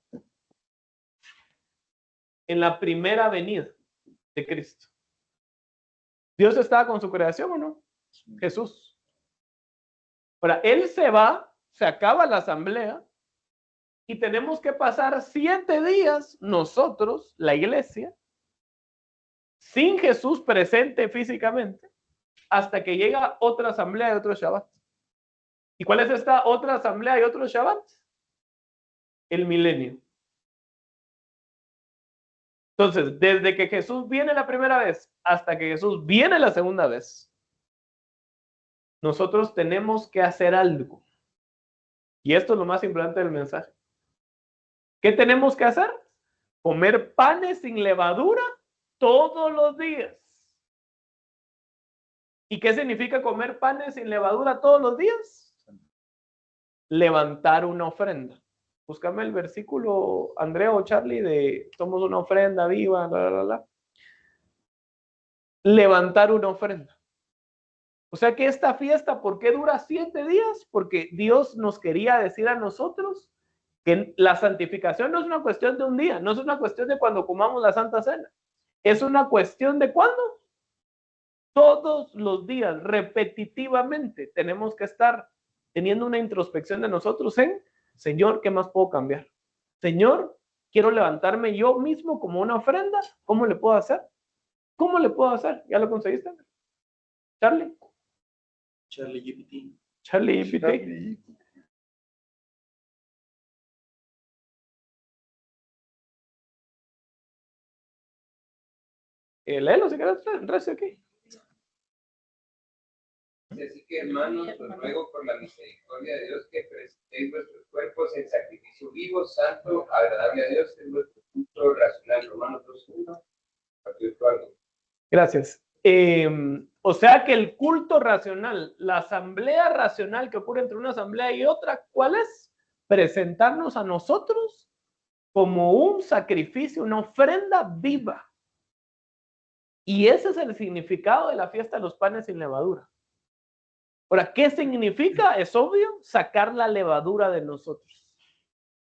venida de Cristo. ¿Dios estaba con su creación o no? Jesús. Ahora, Él se va, se acaba la asamblea y tenemos que pasar 7 días nosotros, la iglesia, sin Jesús presente físicamente, hasta que llega otra asamblea y otro Shabbat. ¿Y cuál es esta otra asamblea y otro Shabbat? El milenio. Entonces, desde que Jesús viene la primera vez hasta que Jesús viene la segunda vez, nosotros tenemos que hacer algo. Y esto es lo más importante del mensaje. ¿Qué tenemos que hacer? Comer panes sin levadura todos los días. ¿Y qué significa comer panes sin levadura todos los días? Levantar una ofrenda. Búscame el versículo, Andrea o Charlie, de somos una ofrenda viva, bla, bla, bla. Levantar una ofrenda. O sea que esta fiesta, ¿por qué dura 7 días? Porque Dios nos quería decir a nosotros que la santificación no es una cuestión de un día, no es una cuestión de cuando comamos la Santa Cena. Es una cuestión de cuándo. Todos los días, repetitivamente, tenemos que estar teniendo una introspección de nosotros en, Señor, ¿qué más puedo cambiar? Señor, quiero levantarme yo mismo como una ofrenda. ¿Cómo le puedo hacer? ¿Cómo le puedo hacer? ¿Ya lo conseguiste? Charlie. Charlie GPT. Charlie GPT. Léelo si quieres, recio aquí. Así que, hermanos, os ruego por la misericordia de Dios que presentéis vuestros cuerpos en sacrificio vivo, santo, agradable a Dios, en vuestro culto racional. Romanos 2:1. Gracias. O sea que el culto racional, la asamblea racional que ocurre entre una asamblea y otra, ¿cuál es? Presentarnos a nosotros como un sacrificio, una ofrenda viva. Y ese es el significado de la fiesta de los panes sin levadura. Ahora, ¿qué significa? Es obvio, sacar la levadura de nosotros.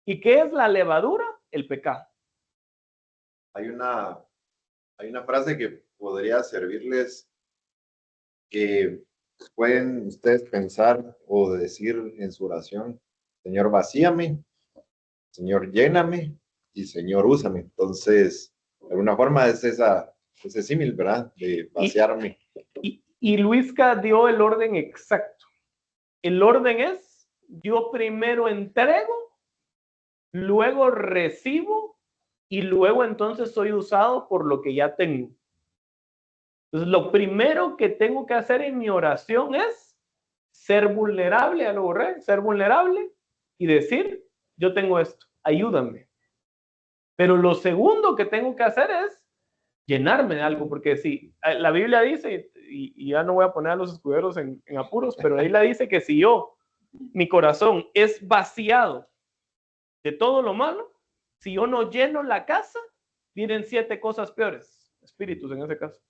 ¿Y qué es la levadura? El pecado. Hay una frase que podría servirles, que pueden ustedes pensar o decir en su oración: Señor, vacíame, Señor, lléname y Señor, úsame. Entonces, de alguna forma es ese símil, ¿verdad? De vaciarme. Y Luisca dio el orden exacto. El orden es: yo primero entrego, luego recibo y luego entonces soy usado por lo que ya tengo. Entonces, lo primero que tengo que hacer en mi oración es ser vulnerable, ya lo borré, ser vulnerable y decir: yo tengo esto, ayúdame. Pero lo segundo que tengo que hacer es llenarme de algo, porque si la Biblia dice, y ya no voy a poner a los escuderos en apuros, pero ahí la dice que si mi corazón es vaciado de todo lo malo, si yo no lleno la casa, vienen 7 cosas peores, espíritus en ese caso.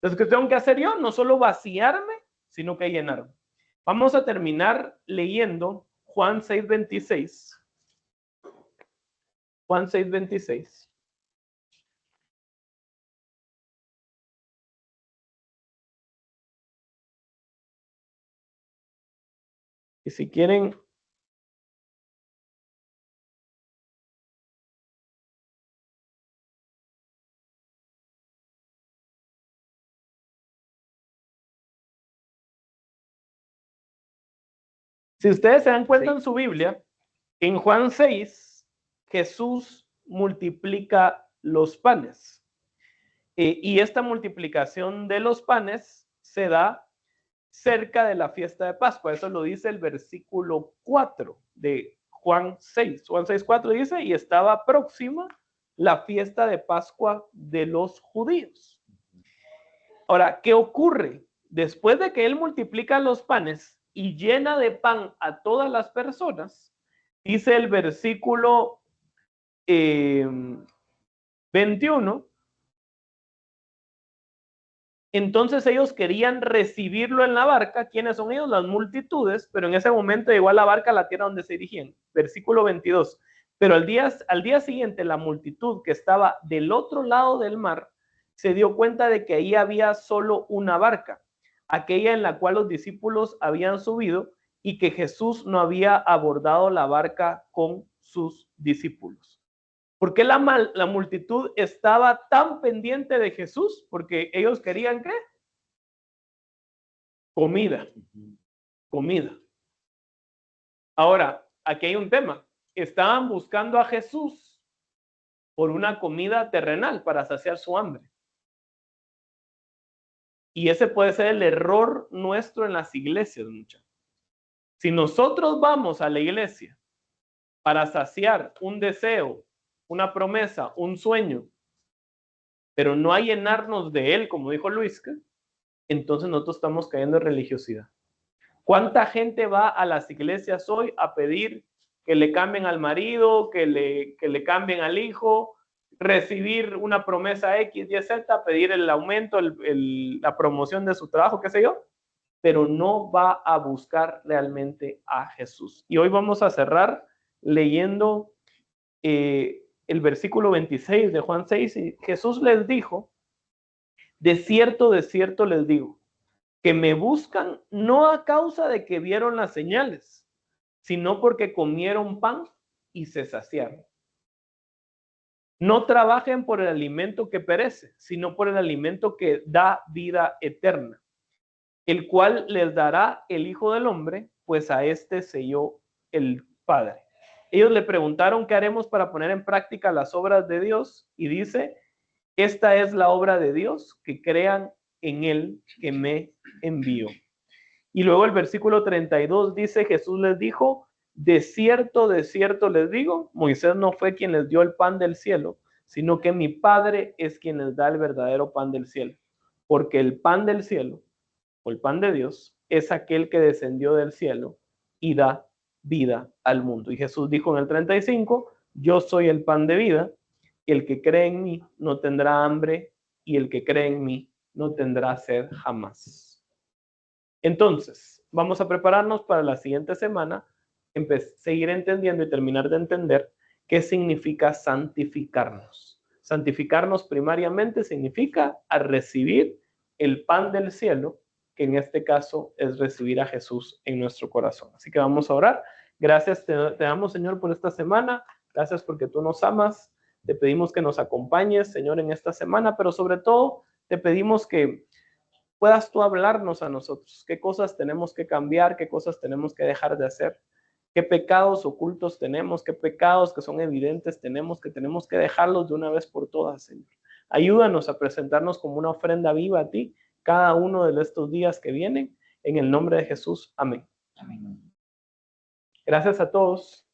Entonces, ¿qué tengo que hacer yo? No solo vaciarme, sino que llenarme. Vamos a terminar leyendo Juan 6:26. Juan 6:26. Y si quieren, si ustedes se dan cuenta en su Biblia, en Juan 6, Jesús multiplica los panes. Y esta multiplicación de los panes se da cerca de la fiesta de Pascua. Eso lo dice el versículo 4 de Juan 6. Juan 6:4 dice: y estaba próxima la fiesta de Pascua de los judíos. Ahora, ¿qué ocurre? Después de que él multiplica los panes y llena de pan a todas las personas, dice el versículo 21, entonces ellos querían recibirlo en la barca. ¿Quiénes son ellos? Las multitudes, pero en ese momento llegó a la barca a la tierra donde se dirigían. Versículo 22, pero al día siguiente la multitud que estaba del otro lado del mar se dio cuenta de que ahí había solo una barca, aquella en la cual los discípulos habían subido, y que Jesús no había abordado la barca con sus discípulos. ¿Por qué la multitud estaba tan pendiente de Jesús? Porque ellos querían, ¿qué? Comida. Comida. Ahora, aquí hay un tema. Estaban buscando a Jesús por una comida terrenal para saciar su hambre. Y ese puede ser el error nuestro en las iglesias, muchachos. Si nosotros vamos a la iglesia para saciar un deseo, una promesa, un sueño, pero no a llenarnos de él, como dijo Luisca, entonces nosotros estamos cayendo en religiosidad. ¿Cuánta gente va a las iglesias hoy a pedir que le cambien al marido, que le cambien al hijo, recibir una promesa X, Y, Z, pedir el aumento, la promoción de su trabajo, qué sé yo, pero no va a buscar realmente a Jesús? Y hoy vamos a cerrar leyendo el versículo 26 de Juan 6, y Jesús les dijo: de cierto les digo, que me buscan no a causa de que vieron las señales, sino porque comieron pan y se saciaron. No trabajen por el alimento que perece, sino por el alimento que da vida eterna, el cual les dará el Hijo del Hombre, pues a este selló el Padre. Ellos le preguntaron: ¿qué haremos para poner en práctica las obras de Dios? Y dice: esta es la obra de Dios, que crean en él que me envió. Y luego el versículo 32 dice, Jesús les dijo, de cierto les digo, Moisés no fue quien les dio el pan del cielo, sino que mi Padre es quien les da el verdadero pan del cielo. Porque el pan del cielo, o el pan de Dios, es aquel que descendió del cielo y da vida al mundo. Y Jesús dijo en el 35, yo soy el pan de vida, el que cree en mí no tendrá hambre, y el que cree en mí no tendrá sed jamás. Entonces, vamos a prepararnos para la siguiente semana, seguir entendiendo y terminar de entender qué significa santificarnos. Santificarnos primariamente significa a recibir el pan del cielo, que en este caso es recibir a Jesús en nuestro corazón. Así que vamos a orar. Gracias te damos, Señor, por esta semana. Gracias porque tú nos amas. Te pedimos que nos acompañes, Señor, en esta semana, pero sobre todo te pedimos que puedas tú hablarnos a nosotros. ¿Qué cosas tenemos que cambiar? ¿Qué cosas tenemos que dejar de hacer? ¿Qué pecados ocultos tenemos? ¿Qué pecados que son evidentes tenemos que dejarlos de una vez por todas, Señor? Ayúdanos a presentarnos como una ofrenda viva a ti cada uno de estos días que vienen. En el nombre de Jesús. Amén. Amén. Gracias a todos.